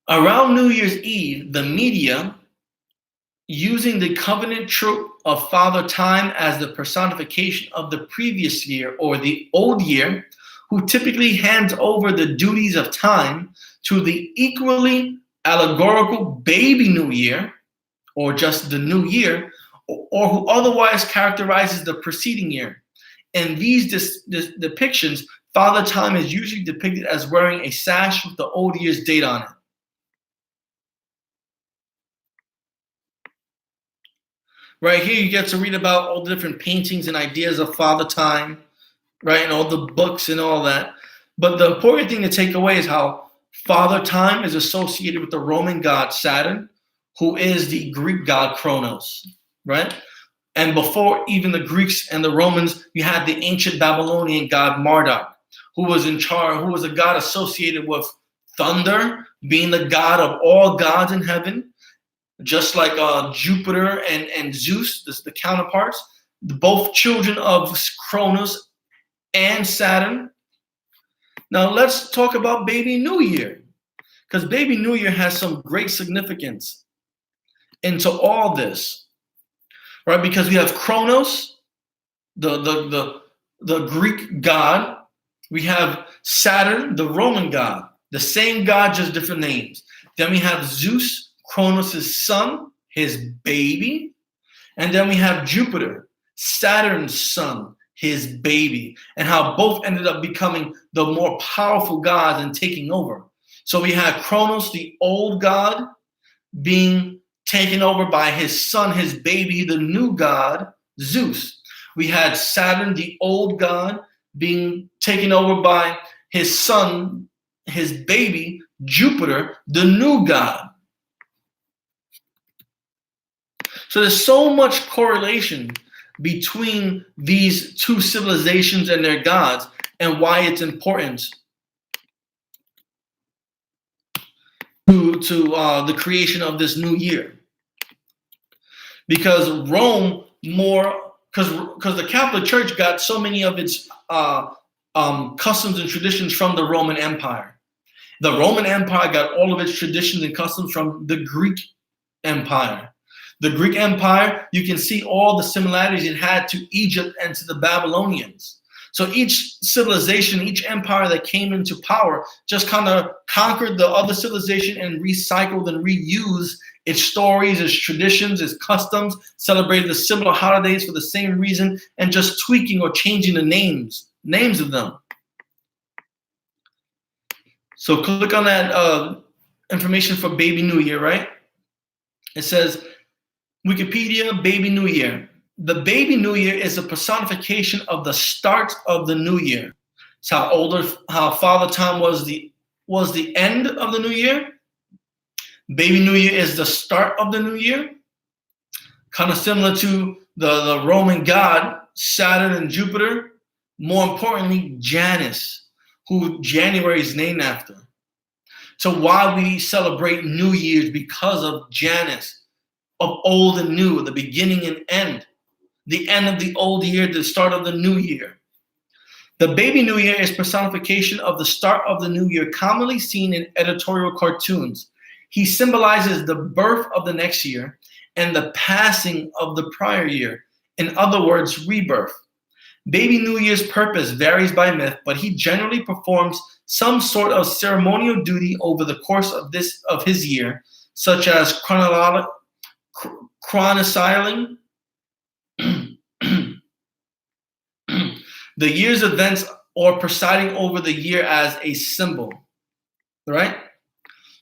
Around New Year's Eve, the media, using the covenant trope of Father Time as the personification of the previous year or the old year, who typically hands over the duties of time to the equally allegorical baby New Year, or just the new year, or who otherwise characterizes the preceding year. In these depictions, Father Time is usually depicted as wearing a sash with the old year's date on it. Right here, you get to read about all the different paintings and ideas of Father Time, right, and all the books and all that. But the important thing to take away is how Father Time is associated with the Roman god Saturn, who is the Greek god Kronos, right? And before even the Greeks and the Romans, you had the ancient Babylonian god Marduk, who was in charge, who was a god associated with thunder, being the god of all gods in heaven, just like Jupiter and Zeus, the counterparts, both children of Kronos and Saturn. Now let's talk about Baby New Year, because Baby New Year has some great significance into all this, right? Because we have Kronos, the Greek god. We have Saturn, the Roman god, the same god, just different names. Then we have Zeus, Kronos' son, his baby. And then we have Jupiter, Saturn's son, his baby, and how both ended up becoming the more powerful gods and taking over. So we had Kronos, the old god, being taken over by his son, his baby, the new god, Zeus. We had Saturn, the old god, being taken over by his son, his baby, Jupiter, the new god. So there's so much correlation between these two civilizations and their gods, and why it's important to the creation of this new year. Because Rome because the Catholic Church got so many of its customs and traditions from the Roman Empire. The Roman Empire got all of its traditions and customs from the Greek Empire. The Greek Empire, you can see all the similarities it had to Egypt and to the Babylonians. So each civilization, each empire that came into power just kind of conquered the other civilization and recycled and reused its stories, its traditions, its customs, celebrated the similar holidays for the same reason, and just tweaking or changing the names of them. So click on that information for Baby New Year, right? It says, Wikipedia, Baby New Year. The Baby New Year is a personification of the start of the new year. It's how Father Time was the end of the new year. Baby New Year is the start of the new year. Kind of similar to the Roman god, Saturn and Jupiter. More importantly, Janus, who January is named after. So why we celebrate New Year's? Because of Janus, of old and new, the beginning and end. The end of the old year, the start of the new year. The Baby New Year is personification of the start of the new year, commonly seen in editorial cartoons. He symbolizes the birth of the next year and the passing of the prior year. In other words, rebirth. Baby New Year's purpose varies by myth, but he generally performs some sort of ceremonial duty over the course of his year, such as chronicling the year's events or presiding over the year as a symbol. Right?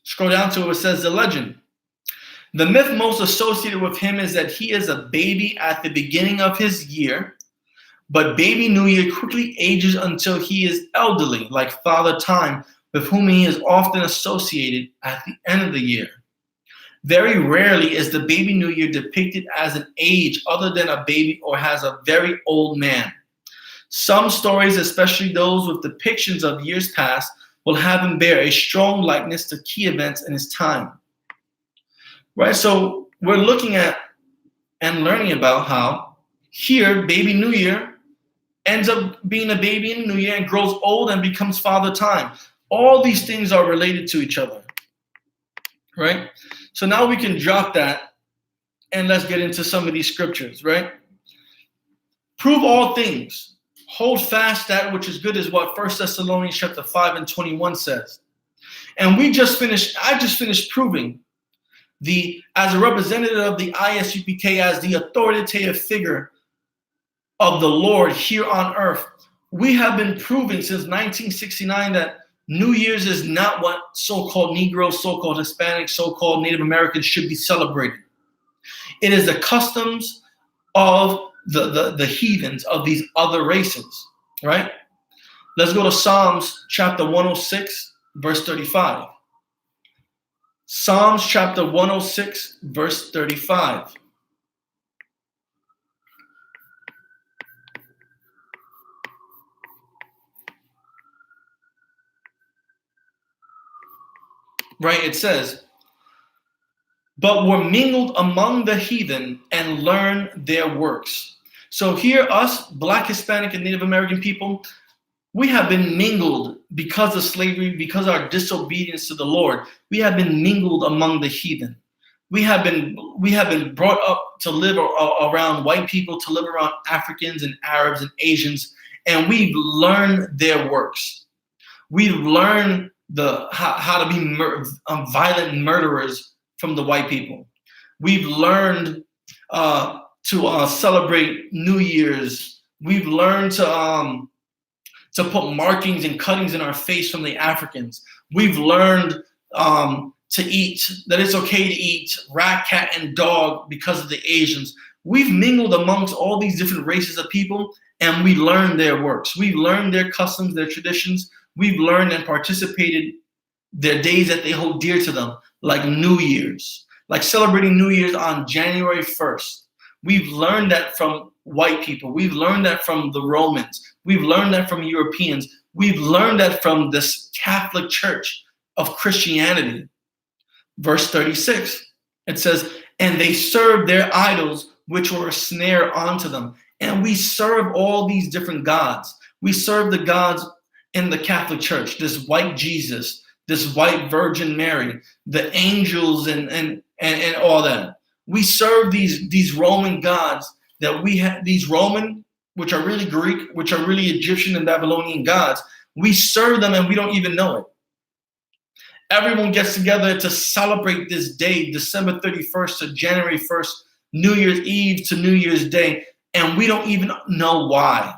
Scroll down to it says the legend. The myth most associated with him is that he is a baby at the beginning of his year, but Baby New Year quickly ages until he is elderly, like Father Time, with whom he is often associated at the end of the year. Very rarely is the Baby New Year depicted as an age other than a baby or as a very old man. Some stories, especially those with depictions of years past, will have him bear a strong likeness to key events in his time. Right? So we're looking at and learning about how here Baby New Year ends up being a baby in New Year and grows old and becomes Father Time. All these things are related to each other. Right? So now we can drop that and let's get into some of these scriptures, right? Prove all things. Hold fast that which is good is what 1 Thessalonians chapter 5 and 21 says. And I just finished proving as a representative of the I.S.U.P.K, as the authoritative figure of the Lord here on earth, we have been proving since 1969 that New Year's is not what so-called Negroes, so-called Hispanics, so-called Native Americans should be celebrating. It is the customs of the heathens, of these other races, right? Let's go to Psalms chapter 106, verse 35. Psalms chapter 106, verse 35. Right, it says, but were mingled among the heathen and learn their works. So here, us, Black, Hispanic, and Native American people, we have been mingled because of slavery, because of our disobedience to the Lord. We have been mingled among the heathen. We have been brought up to live around white people, to live around Africans and Arabs and Asians, and we've learned their works. We've learned how to be violent murderers from the white people. We've learned to celebrate New Year's. We've learned to put markings and cuttings in our face from the Africans. We've learned to eat, that it's okay to eat rat, cat, and dog because of the Asians. We've mingled amongst all these different races of people, and we learn their works. We've learned their customs, their traditions. We've learned and participated their days that they hold dear to them, like New Year's, like celebrating New Year's on January 1st. We've learned that from white people. We've learned that from the Romans. We've learned that from Europeans. We've learned that from this Catholic Church of Christianity. Verse 36, it says, and they served their idols, which were a snare unto them. And we serve all these different gods. We serve the gods in the Catholic Church, this white Jesus, this white Virgin Mary, the angels and all that. We serve these Roman gods that we have, these Roman, which are really Greek, which are really Egyptian and Babylonian gods. We serve them and we don't even know it. Everyone gets together to celebrate this day, December 31st to January 1st, New Year's Eve to New Year's Day, and we don't even know why.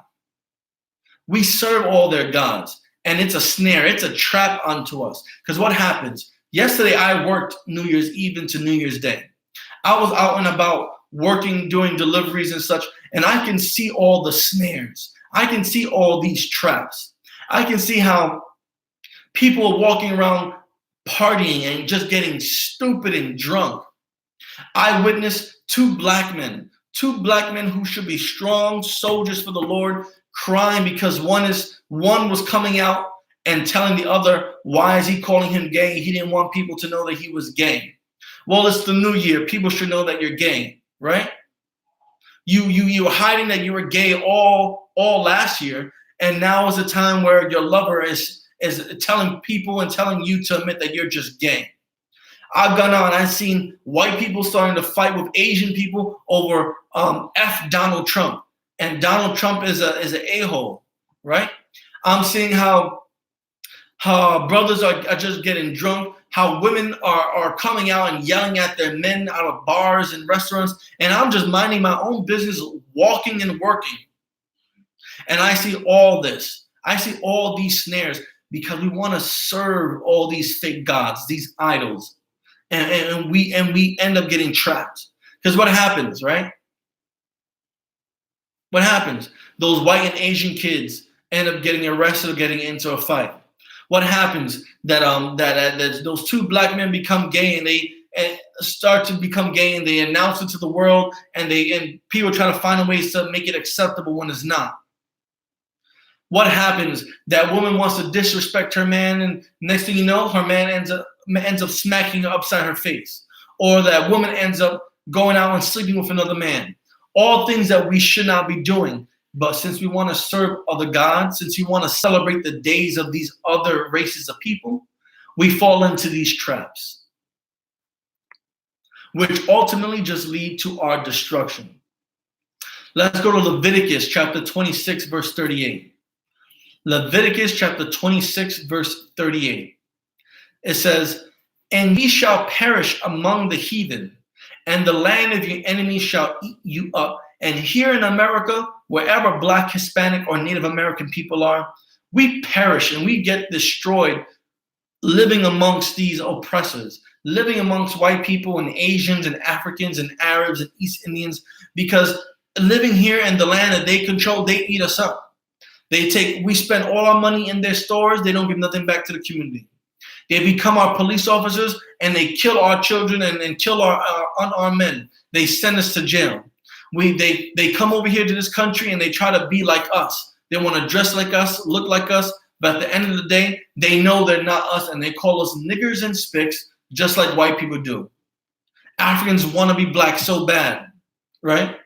We serve all their gods, and it's a snare, it's a trap unto us. Because what happens? Yesterday, I worked New Year's Eve into New Year's Day. I was out and about working, doing deliveries and such, and I can see all the snares. I can see all these traps. I can see how people are walking around partying and just getting stupid and drunk. I witnessed two black men who should be strong soldiers for the Lord, crying because one was coming out and telling the other, why is he calling him gay? He didn't want people to know that he was gay. Well, it's the new year. People should know that you're gay, right? You were hiding that you were gay all last year, and now is the time where your lover is telling people and telling you to admit that you're just gay. I've gone on. I've seen white people starting to fight with Asian people over F Donald Trump, and Donald Trump is an a-hole, right? I'm seeing how brothers are just getting drunk, how women are coming out and yelling at their men out of bars and restaurants, and I'm just minding my own business, walking and working. And I see all this. I see all these snares because we want to serve all these fake gods, these idols. And we end up getting trapped. Because what happens, right? What happens? Those white and Asian kids end up getting arrested or getting into a fight. What happens? That those two black men become gay and they start to become gay and they announce it to the world and people try to find ways to make it acceptable when it's not. What happens? That woman wants to disrespect her man, and next thing you know, her man ends up smacking her upside her face. Or that woman ends up going out and sleeping with another man. All things that we should not be doing. But since we want to serve other gods, since we want to celebrate the days of these other races of people, we fall into these traps, which ultimately just lead to our destruction. Let's go to Leviticus chapter 26, verse 38. Leviticus chapter 26, verse 38. It says, and ye shall perish among the heathen, and the land of your enemies shall eat you up. And here in America, wherever Black, Hispanic, or Native American people are, we perish and we get destroyed living amongst these oppressors, living amongst white people and Asians and Africans and Arabs and East Indians, because living here in the land that they control, they eat us up. We spend all our money in their stores. They don't give nothing back to the community. They become our police officers and they kill our children and kill our unarmed men. They send us to jail. They come over here to this country and they try to be like us. They want to dress like us, look like us, but at the end of the day, they know they're not us and they call us niggers and spicks, just like white people do. Africans want to be black so bad, right?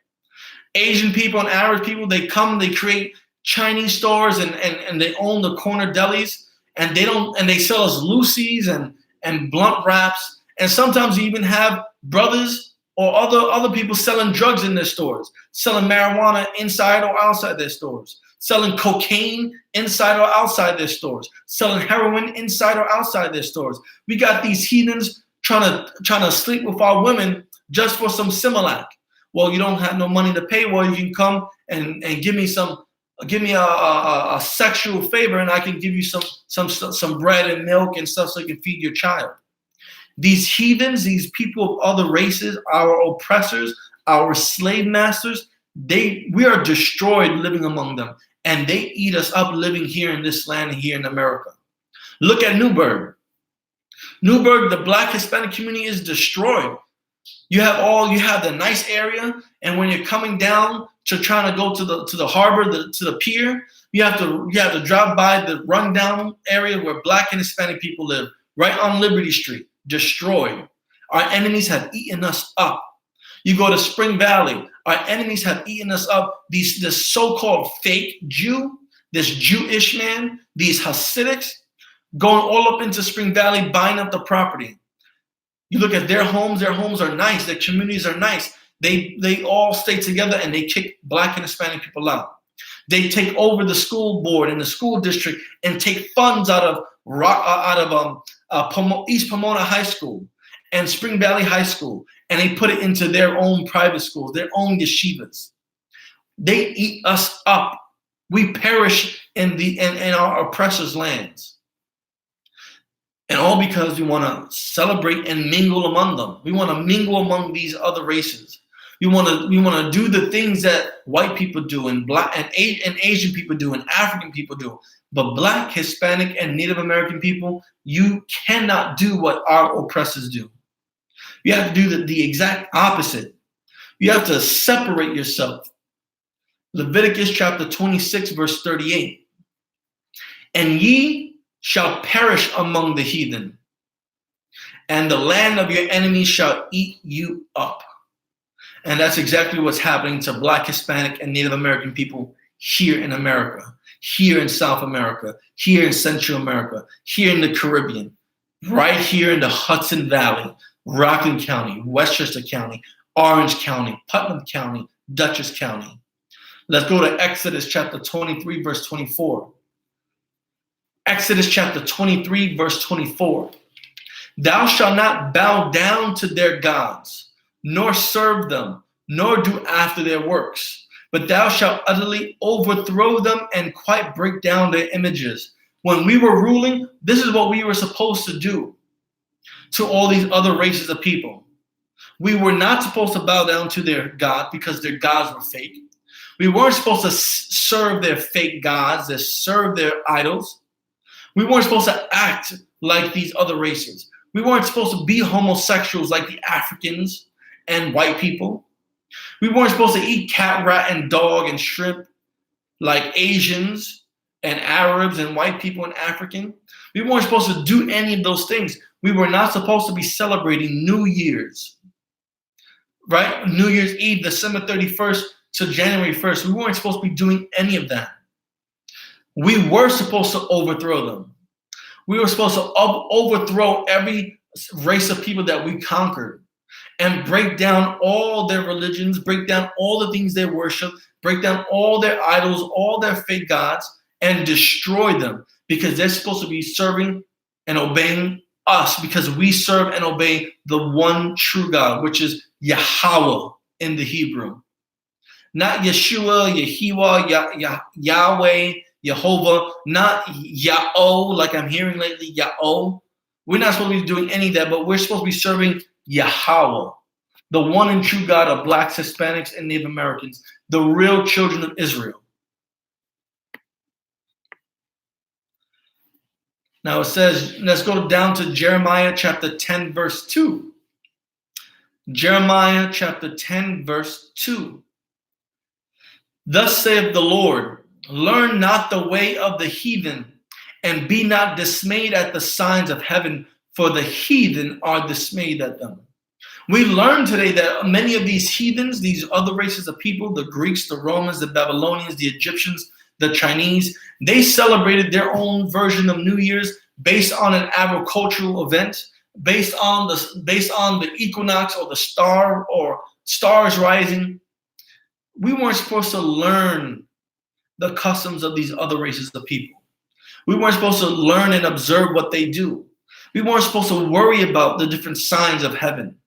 Asian people and Arab people, they come, they create Chinese stores and they own the corner delis and they sell us Lucy's and blunt wraps, and sometimes you even have brothers or other people selling drugs in their stores, selling marijuana inside or outside their stores, selling cocaine inside or outside their stores, selling heroin inside or outside their stores. We got these heathens trying to sleep with our women just for some Similac. Well, you don't have no money to pay. Well, you can come and give me a sexual favor, and I can give you some bread and milk and stuff so you can feed your child. These heathens, these people of other races, our oppressors, our slave masters, We are destroyed living among them, and they eat us up living here in this land and here in America. Look at Newburgh. Newburgh, the Black Hispanic community is destroyed. You have the nice area, and when you're coming down to trying to go to the harbor, to the pier, you have to drive by the rundown area where Black and Hispanic people live, right on Liberty Street. Destroyed. Our enemies have eaten us up. You go to Spring Valley, our enemies have eaten us up. This so-called fake Jew, this Jewish man, these Hasidics, going all up into Spring Valley, buying up the property. You look at their homes are nice, their communities are nice. They all stay together and they kick Black and Hispanic people out. They take over the school board and the school district and take funds out of East Pomona High School and Spring Valley High School, and they put it into their own private schools, their own yeshivas. They eat us up. We perish in our oppressors' lands. And all because we want to celebrate and mingle among them. We want to mingle among these other races. We want to do the things that white people do and Black and Asian people do and African people do. But Black, Hispanic, and Native American people, you cannot do what our oppressors do. You have to do the exact opposite. You have to separate yourself. Leviticus chapter 26, verse 38. And ye shall perish among the heathen, and the land of your enemies shall eat you up. And that's exactly what's happening to Black, Hispanic, and Native American people here in America, here in South America, here in Central America, here in the Caribbean, right here in the Hudson Valley, Rockland County, Westchester County, Orange County, Putnam County, Dutchess County. Let's go to Exodus chapter 23, verse 24. Exodus chapter 23, verse 24. Thou shalt not bow down to their gods, nor serve them, nor do after their works, but thou shalt utterly overthrow them and quite break down their images. When we were ruling, this is what we were supposed to do to all these other races of people. We were not supposed to bow down to their God because their gods were fake. We weren't supposed to serve their fake gods, to serve their idols. We weren't supposed to act like these other races. We weren't supposed to be homosexuals like the Africans and white people. We weren't supposed to eat cat, rat, and dog and shrimp like Asians and Arabs and white people and African. We weren't supposed to do any of those things. We were not supposed to be celebrating New Year's, right? New Year's Eve, December 31st to January 1st. We weren't supposed to be doing any of that. We were supposed to overthrow them. We were supposed to overthrow every race of people that we conquered and break down all their religions, break down all the things they worship, break down all their idols, all their fake gods, and destroy them because they're supposed to be serving and obeying us because we serve and obey the one true God, which is Yahweh in the Hebrew. Not Yeshua, Yehiwa, Yahweh, Jehovah, not Yah-O, like I'm hearing lately, Yah-O. We're not supposed to be doing any of that, but we're supposed to be serving Yahweh, the one and true God of Blacks, Hispanics, and Native Americans, the real children of Israel. Now it says, let's go down to Jeremiah chapter 10, verse 2. Jeremiah chapter 10, verse 2. Thus saith the Lord, learn not the way of the heathen, and be not dismayed at the signs of heaven, for the heathen are dismayed at them. We learned today that many of these heathens, these other races of people, the Greeks, the Romans, the Babylonians, the Egyptians, the Chinese, they celebrated their own version of New Year's based on an agricultural event, based on the equinox or the star or stars rising. We weren't supposed to learn the customs of these other races of people. We weren't supposed to learn and observe what they do. We weren't supposed to worry about the different signs of heaven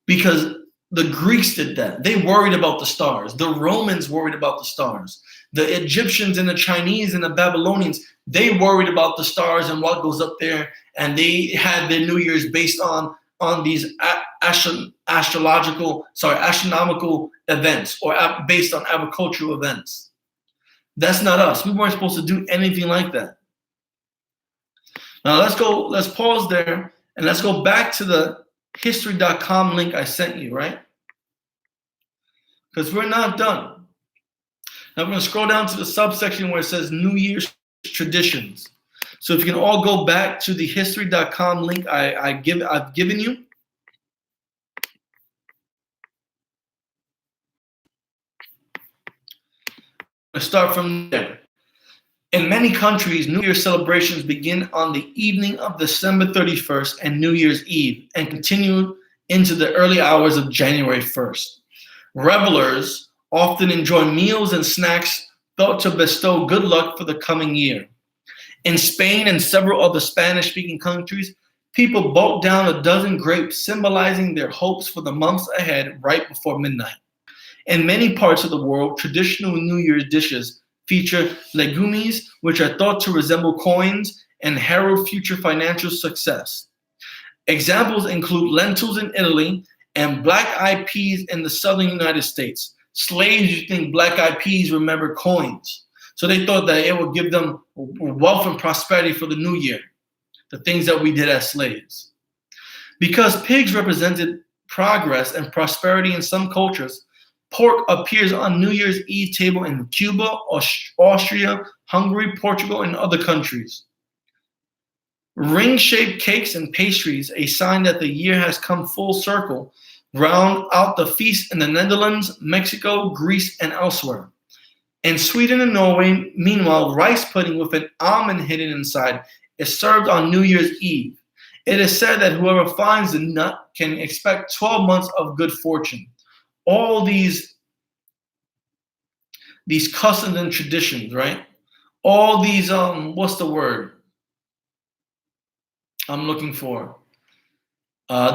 because the Greeks did that. They worried about the stars. The Romans worried about the stars. The Egyptians and the Chinese and the Babylonians, they worried about the stars and what goes up there, and they had their New Year's based on on these astronomical events or based on agricultural events. That's not us. We weren't supposed to do anything like that. Now let's pause there and let's go back to the history.com link I sent you, right? Because we're not done. Now we're going to scroll down to the subsection where it says New Year's traditions. So if you can all go back to the history.com link I've given you. Let's start from there. In many countries, New Year's celebrations begin on the evening of December 31st and New Year's Eve and continue into the early hours of January 1st. Revelers often enjoy meals and snacks thought to bestow good luck for the coming year. In Spain and several other Spanish-speaking countries, people bulk down a dozen grapes, symbolizing their hopes for the months ahead right before midnight. In many parts of the world, traditional New Year's dishes feature legumes, which are thought to resemble coins and herald future financial success. Examples include lentils in Italy and black-eyed peas in the southern United States. Slaves used to think black-eyed peas remember coins. So they thought that it would give them wealth and prosperity for the new year, the things that we did as slaves. Because pigs represented progress and prosperity in some cultures, pork appears on New Year's Eve table in Cuba, Austria, Hungary, Portugal, and other countries. Ring-shaped cakes and pastries, a sign that the year has come full circle, round out the feast in the Netherlands, Mexico, Greece, and elsewhere. In Sweden and Norway, meanwhile, rice pudding with an almond hidden inside is served on New Year's Eve. It is said that whoever finds the nut can expect 12 months of good fortune. All these customs and traditions, right? All these, what's the word I'm looking for?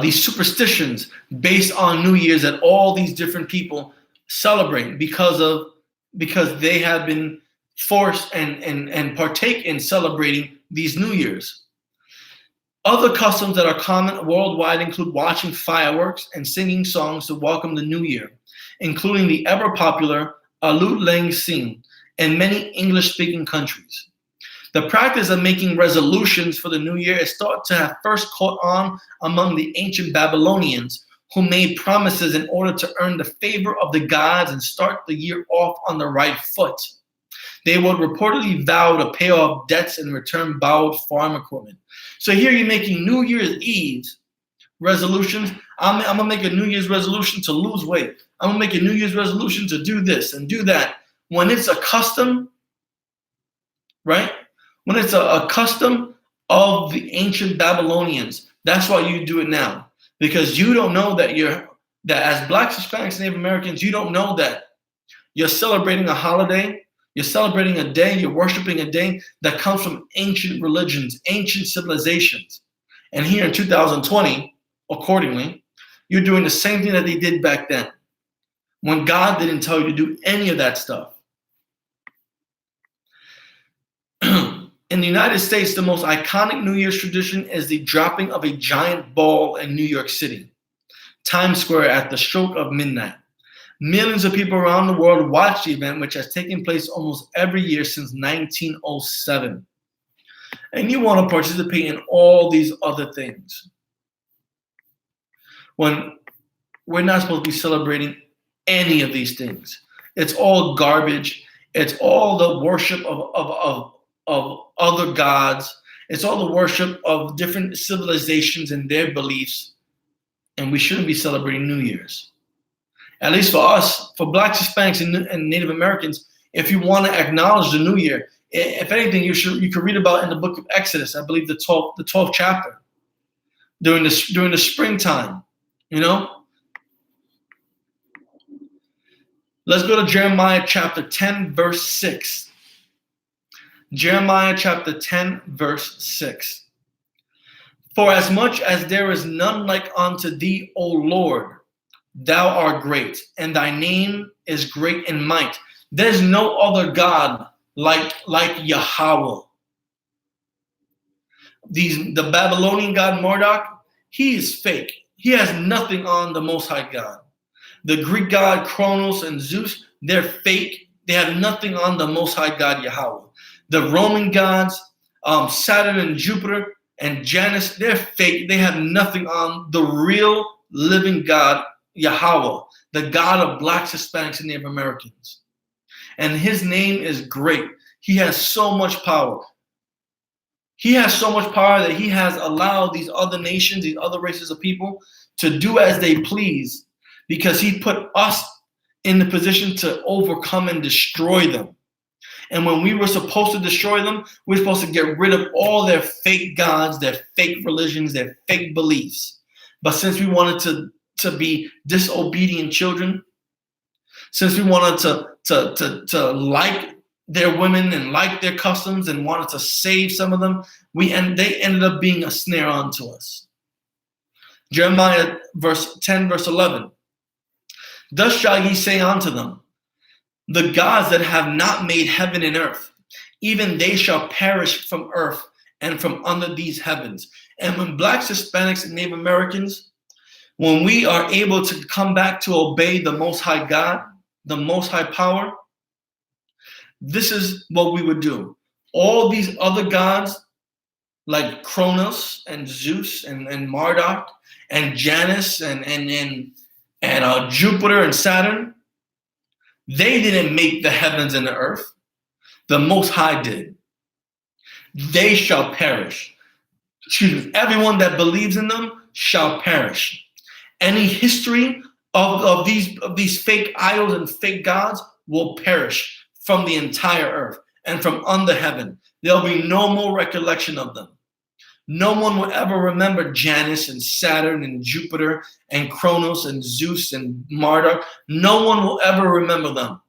These superstitions based on New Year's that all these different people celebrate because they have been forced and partake in celebrating these New Year's. Other customs that are common worldwide include watching fireworks and singing songs to welcome the new year, including the ever-popular Auld Lang Syne in many English-speaking countries. The practice of making resolutions for the new year is thought to have first caught on among the ancient Babylonians, who made promises in order to earn the favor of the gods and start the year off on the right foot. They would reportedly vow to pay off debts and return borrowed farm equipment. So here you're making New Year's Eve resolutions. I'm going to make a New Year's resolution to lose weight. I'm going to make a New Year's resolution to do this and do that. When it's a custom, right? When it's a custom of the ancient Babylonians, that's why you do it now. Because you don't know that as Blacks, Hispanics, and Native Americans, you don't know that you're celebrating a holiday. You're celebrating a day, you're worshiping a day that comes from ancient religions, ancient civilizations. And here in 2020, accordingly, you're doing the same thing that they did back then, when God didn't tell you to do any of that stuff. In the United States, the most iconic New Year's tradition is the dropping of a giant ball in New York City, Times Square, at the stroke of midnight. Millions of people around the world watch the event, which has taken place almost every year since 1907. And you want to participate in all these other things, when we're not supposed to be celebrating any of these things. It's all garbage. It's all the worship of other gods. It's all the worship of different civilizations and their beliefs. And we shouldn't be celebrating New Year's. At least for us, for Blacks, Hispanics, and Native Americans, if you want to acknowledge the New Year, if anything, you could read about in the book of Exodus, I believe the 12th chapter, during the springtime, you know. Let's go to Jeremiah chapter 10, verse 6. Jeremiah chapter 10, verse 6. For as much as there is none like unto thee, O Lord, thou art great, and thy name is great in might. There's no other God like Yahweh. The Babylonian god Marduk, he is fake. He has nothing on the Most High God. The Greek god Kronos and Zeus, they're fake. They have nothing on the Most High God Yahweh. The Roman gods, Saturn and Jupiter and Janus, they're fake. They have nothing on the real living God Yahweh, the God of blacks, Hispanics, and Native Americans. And his name is great. He has so much power. He has so much power that he has allowed these other nations, these other races of people to do as they please, because he put us in the position to overcome and destroy them. And when we were supposed to destroy them, we're supposed to get rid of all their fake gods, their fake religions, their fake beliefs. But since we wanted to be disobedient children, since we wanted to like their women and like their customs and wanted to save some of them, they ended up being a snare unto us. Jeremiah 10, verse 11. Thus shall ye say unto them, the gods that have not made heaven and earth, even they shall perish from earth and from under these heavens. And when blacks, Hispanics, and Native Americans, when we are able to come back to obey the Most High God, the Most High power, this is what we would do. All these other gods, like Kronos and Zeus and Marduk and Janus and Jupiter and Saturn, they didn't make the heavens and the earth. The Most High did. They shall perish. Excuse me. Everyone that believes in them shall perish. Any history of these fake idols and fake gods will perish from the entire earth and from under heaven. There'll be no more recollection of them. No one will ever remember Janus and Saturn and Jupiter and Kronos and Zeus and Marduk. No one will ever remember them.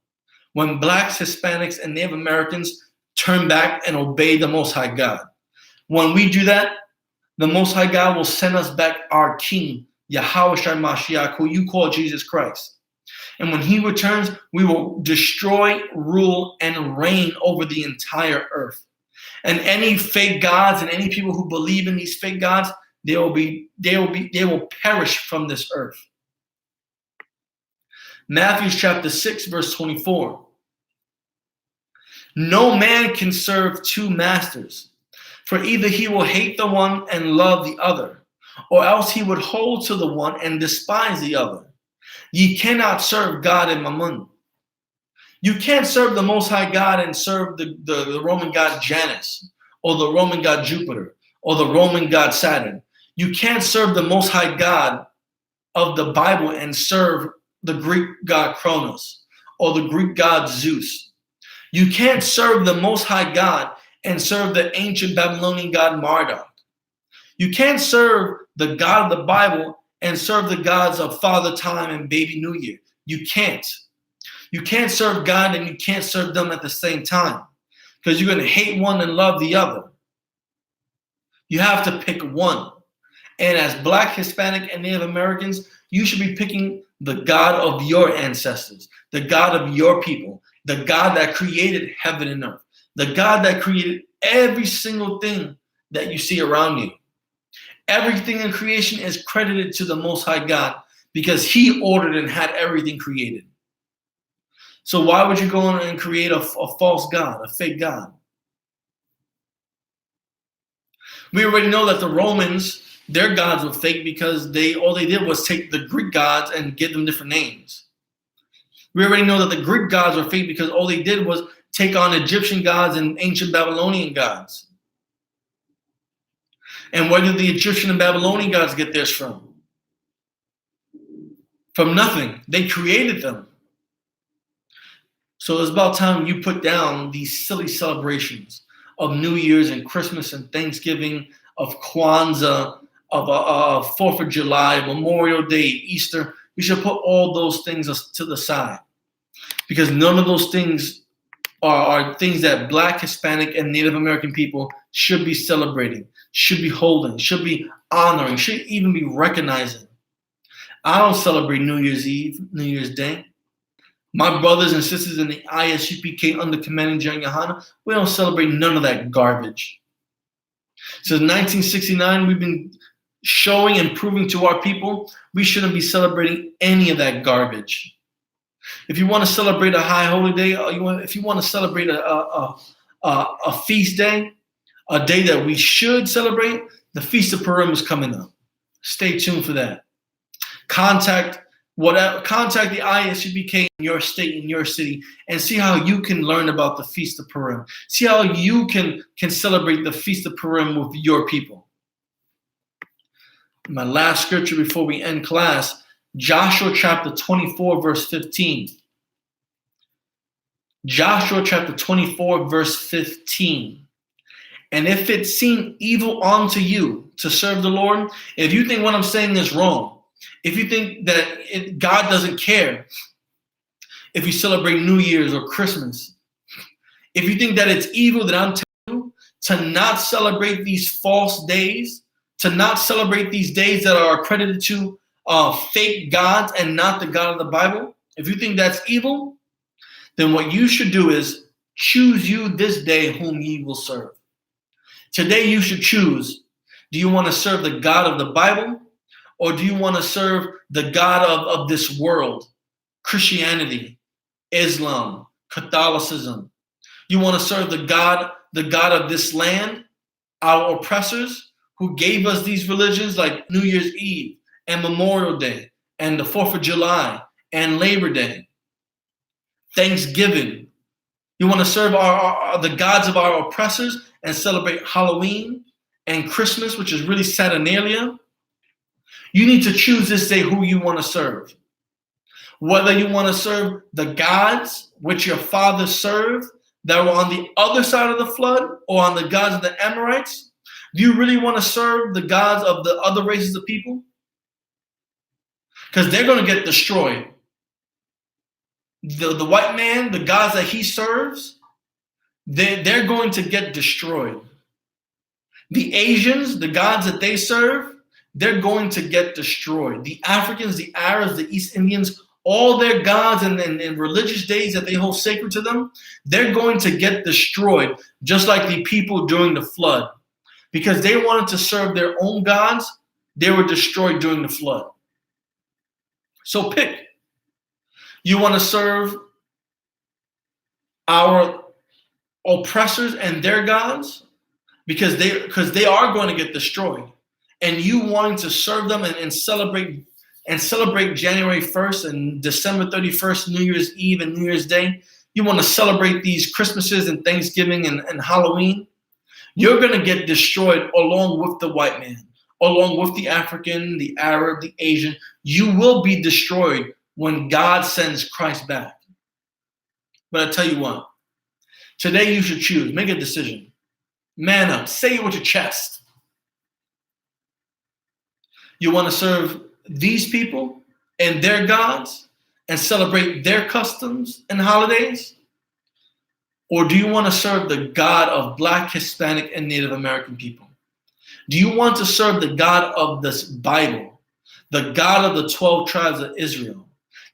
When blacks, Hispanics, and Native Americans turn back and obey the Most High God. When we do that, the Most High God will send us back our King, Yahweh Shai Mashiach, who you call Jesus Christ. And when he returns, we will destroy, rule, and reign over the entire earth. And any fake gods and any people who believe in these fake gods, they will perish from this earth. Matthew chapter 6, verse 24. No man can serve two masters, for either he will hate the one and love the other, or else he would hold to the one and despise the other. Ye cannot serve God and Mammon. You can't serve the Most High God and serve the Roman god Janus, or the Roman god Jupiter, or the Roman god Saturn. You can't serve the Most High God of the Bible and serve the Greek god Kronos, or the Greek god Zeus. You can't serve the Most High God and serve the ancient Babylonian god Marduk. You can't serve the God of the Bible and serve the gods of Father Time and Baby New Year. You can't. You can't serve God and you can't serve them at the same time, because you're going to hate one and love the other. You have to pick one. And as Black, Hispanic, and Native Americans, you should be picking the God of your ancestors, the God of your people, the God that created heaven and earth, the God that created every single thing that you see around you. Everything in creation is credited to the Most High God because he ordered and had everything created. So why would you go on and create a false God, a fake God? We already know that the Romans, their gods were fake because all they did was take the Greek gods and give them different names. We already know that the Greek gods were fake because all they did was take on Egyptian gods and ancient Babylonian gods. And where did the Egyptian and Babylonian gods get theirs from? From nothing. They created them. So it's about time you put down these silly celebrations of New Year's and Christmas and Thanksgiving, of Kwanzaa, of 4th of July, Memorial Day, Easter. We should put all those things to the side, because none of those things are things that Black, Hispanic, and Native American people should be celebrating, should be holding, should be honoring, should even be recognizing. I don't celebrate New Year's Eve, New Year's Day. My brothers and sisters in the I.S.U.P.K under Commanding General YAHANNA, we don't celebrate none of that garbage. Since 1969, we've been showing and proving to our people we shouldn't be celebrating any of that garbage. If you want to celebrate a high holy day, if you want to celebrate a feast day, a day that we should celebrate, the Feast of Purim is coming up. Stay tuned for that. Contact the I.S.U.P.K in your state, in your city, and see how you can learn about the Feast of Purim. See how you can celebrate the Feast of Purim with your people. My last scripture before we end class, Joshua chapter 24, verse 15. Joshua chapter 24, verse 15. And if it seem evil unto you to serve the Lord, if you think what I'm saying is wrong, if you think that God doesn't care if you celebrate New Year's or Christmas, if you think that it's evil that I'm telling you to not celebrate these false days, to not celebrate these days that are accredited to fake gods and not the God of the Bible, if you think that's evil, then what you should do is choose you this day whom ye will serve. Today you should choose, do you want to serve the God of the Bible, or do you want to serve the God of this world, Christianity, Islam, Catholicism? You want to serve the God of this land, our oppressors who gave us these religions like New Year's Eve and Memorial Day and the 4th of July and Labor Day, Thanksgiving. You want to serve the gods of our oppressors and celebrate Halloween and Christmas, which is really Saturnalia? You need to choose this day who you want to serve. Whether you want to serve the gods which your fathers served that were on the other side of the flood, or on the gods of the Amorites. Do you really want to serve the gods of the other races of people? Because they're going to get destroyed. The white man, the gods that he serves, they're going to get destroyed. The Asians, the gods that they serve, they're going to get destroyed. The Africans, the Arabs, the East Indians, all their gods and religious days that they hold sacred to them, they're going to get destroyed, just like the people during the flood. Because they wanted to serve their own gods, they were destroyed during the flood. So pick. You want to serve our oppressors and their gods because they are going to get destroyed, and you wanting to serve them and celebrate January 1st and December 31st, New Year's Eve and New Year's Day. You want to celebrate these Christmases and Thanksgiving and Halloween. You're going to get destroyed along with the white man, along with the African, the Arab, the Asian. You will be destroyed when God sends Christ back. But I tell you what, today you should choose. Make a decision. Man up. Say it with your chest. You want to serve these people and their gods and celebrate their customs and holidays? Or do you want to serve the God of Black, Hispanic, and Native American people? Do you want to serve the God of this Bible, the God of the 12 tribes of Israel,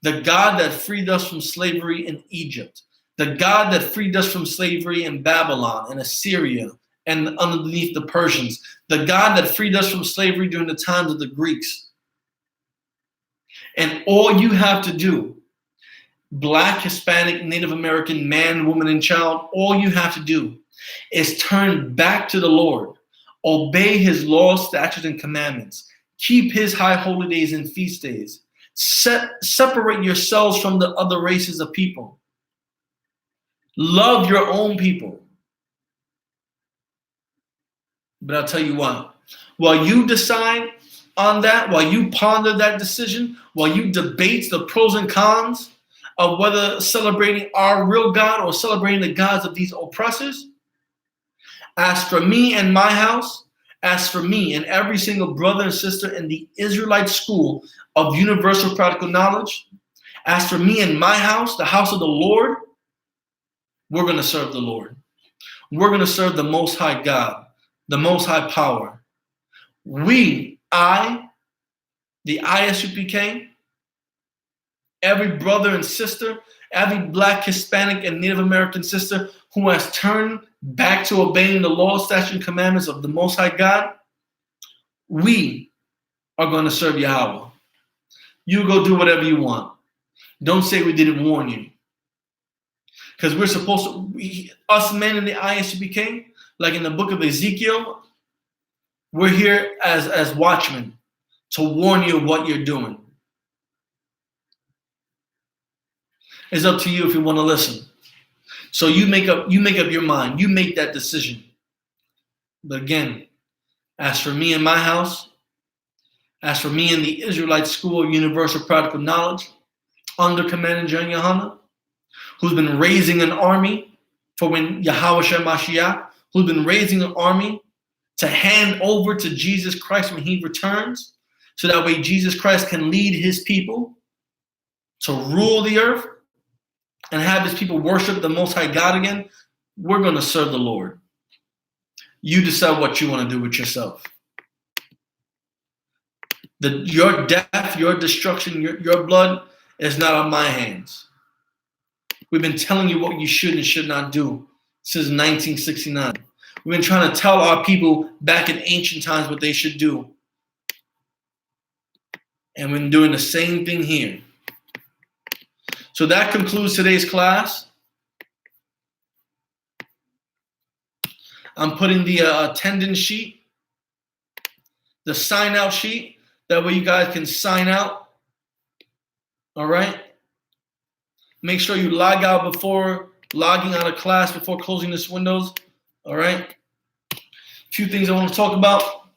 the God that freed us from slavery in Egypt, the God that freed us from slavery in Babylon and Assyria and underneath the Persians, the God that freed us from slavery during the times of the Greeks? And all you have to do, Black, Hispanic, Native American, man, woman, and child, all you have to do is turn back to the Lord, obey his laws, statutes, and commandments, keep his high holy days and feast days, separate yourselves from the other races of people, love your own people. But I'll tell you what, while you decide on that, while you ponder that decision, while you debate the pros and cons of whether celebrating our real God or celebrating the gods of these oppressors, as for me and my house, as for me and every single brother and sister in the Israelite school of universal practical knowledge, as for me and my house, the house of the Lord, we're going to serve the Lord. We're going to serve the Most High God, the Most High Power. The I.S.U.P.K, every brother and sister, every Black, Hispanic, and Native American sister who has turned back to obeying the law, statutes, and commandments of the Most High God, we are going to serve Yahweh. You go do whatever you want. Don't say we didn't warn you. Because we're supposed to, us men in the I.S.U.P.K, like in the book of Ezekiel, we're here as watchmen to warn you of what you're doing. It's up to you if you want to listen. So you make up your mind. You make that decision. But again, as for me and my house, as for me and the Israelite School of Universal Practical Knowledge, under Commander General YAHANNA, who's been raising an army for when Yahweh Shem Mashiach, who's been raising an army to hand over to Jesus Christ when he returns, so that way Jesus Christ can lead his people to rule the earth and have his people worship the Most High God again. We're going to serve the Lord. You decide what you want to do with yourself. Your death, your destruction, your blood is not on my hands. We've been telling you what you should and should not do since 1969. We've been trying to tell our people back in ancient times what they should do. And we've been doing the same thing here. So that concludes today's class. I'm putting the attendance sheet, the sign out sheet. That way you guys can sign out. All right. Make sure you log out before logging out of class, before closing this windows. All right. A few things I want to talk about.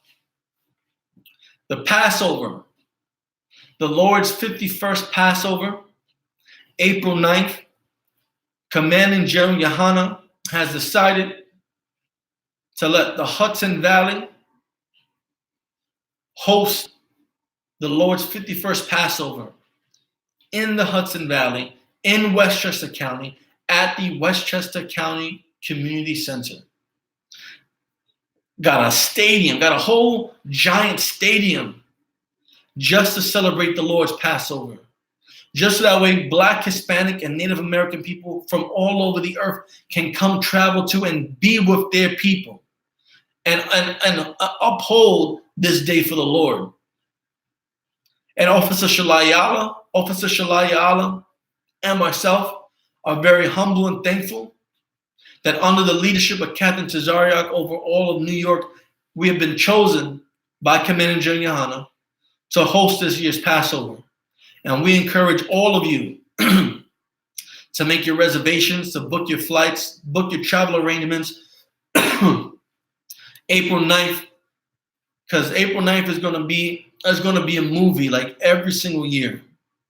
The Passover. The Lord's 51st Passover, April 9th. Commanding General YAHANNA has decided to let the Hudson Valley host the Lord's 51st Passover in the Hudson Valley, in Westchester County, at the Westchester County Community Center. Got a stadium, got a whole giant stadium just to celebrate the Lord's Passover. Just so that way Black, Hispanic, and Native American people from all over the earth can come travel to and be with their people and uphold this day for the Lord. And Officer Shalayala, and myself are very humble and thankful that under the leadership of Captain Tazariak over all of New York, we have been chosen by Commander General YAHANNA to host this year's Passover. And we encourage all of you to make your reservations, to book your flights, book your travel arrangements. April 9th, because April 9th is going to be a movie like every single year.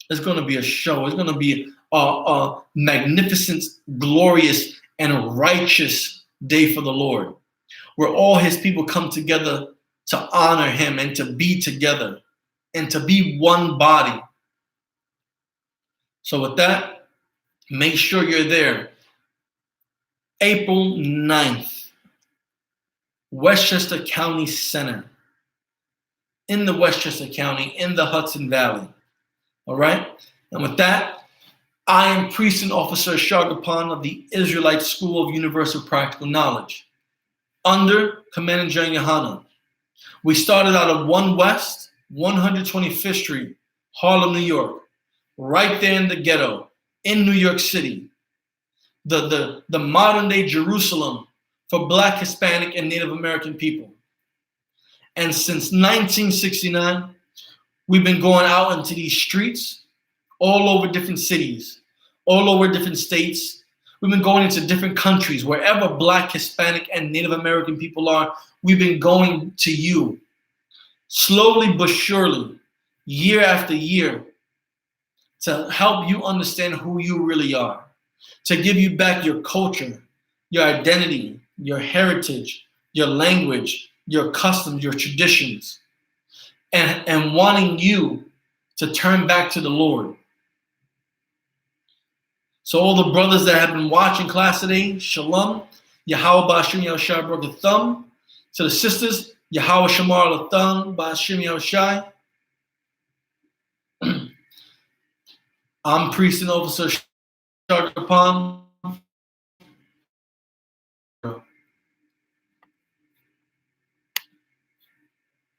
It's going to be a show. It's going to be a magnificent, glorious, and righteous day for the Lord, where all his people come together to honor him and to be together and to be one body. So with that, make sure you're there. April 9th, Westchester County Center, in the Westchester County, in the Hudson Valley. All right? And with that, I am Priest and Officer Shagapan of the Israelite School of Universal Practical Knowledge, under Commander General YAHANNA. We started out of 1 West, 125th Street, Harlem, New York, right there in the ghetto, in New York City, the modern-day Jerusalem for Black, Hispanic, and Native American people. And since 1969, we've been going out into these streets, all over different cities, all over different states. We've been going into different countries. Wherever Black, Hispanic, and Native American people are, we've been going to you. Slowly but surely, year after year, to help you understand who you really are, to give you back your culture, your identity, your heritage, your language, your customs, your traditions, and wanting you to turn back to the Lord. So all the brothers that have been watching class today, Shalom, Yahweh Ba'ashim Yahushai broke the thumb. To the sisters, Yahweh Shamar the thumb, Ba'ashim Yahushai. I'm Priest and Officer Shagapan.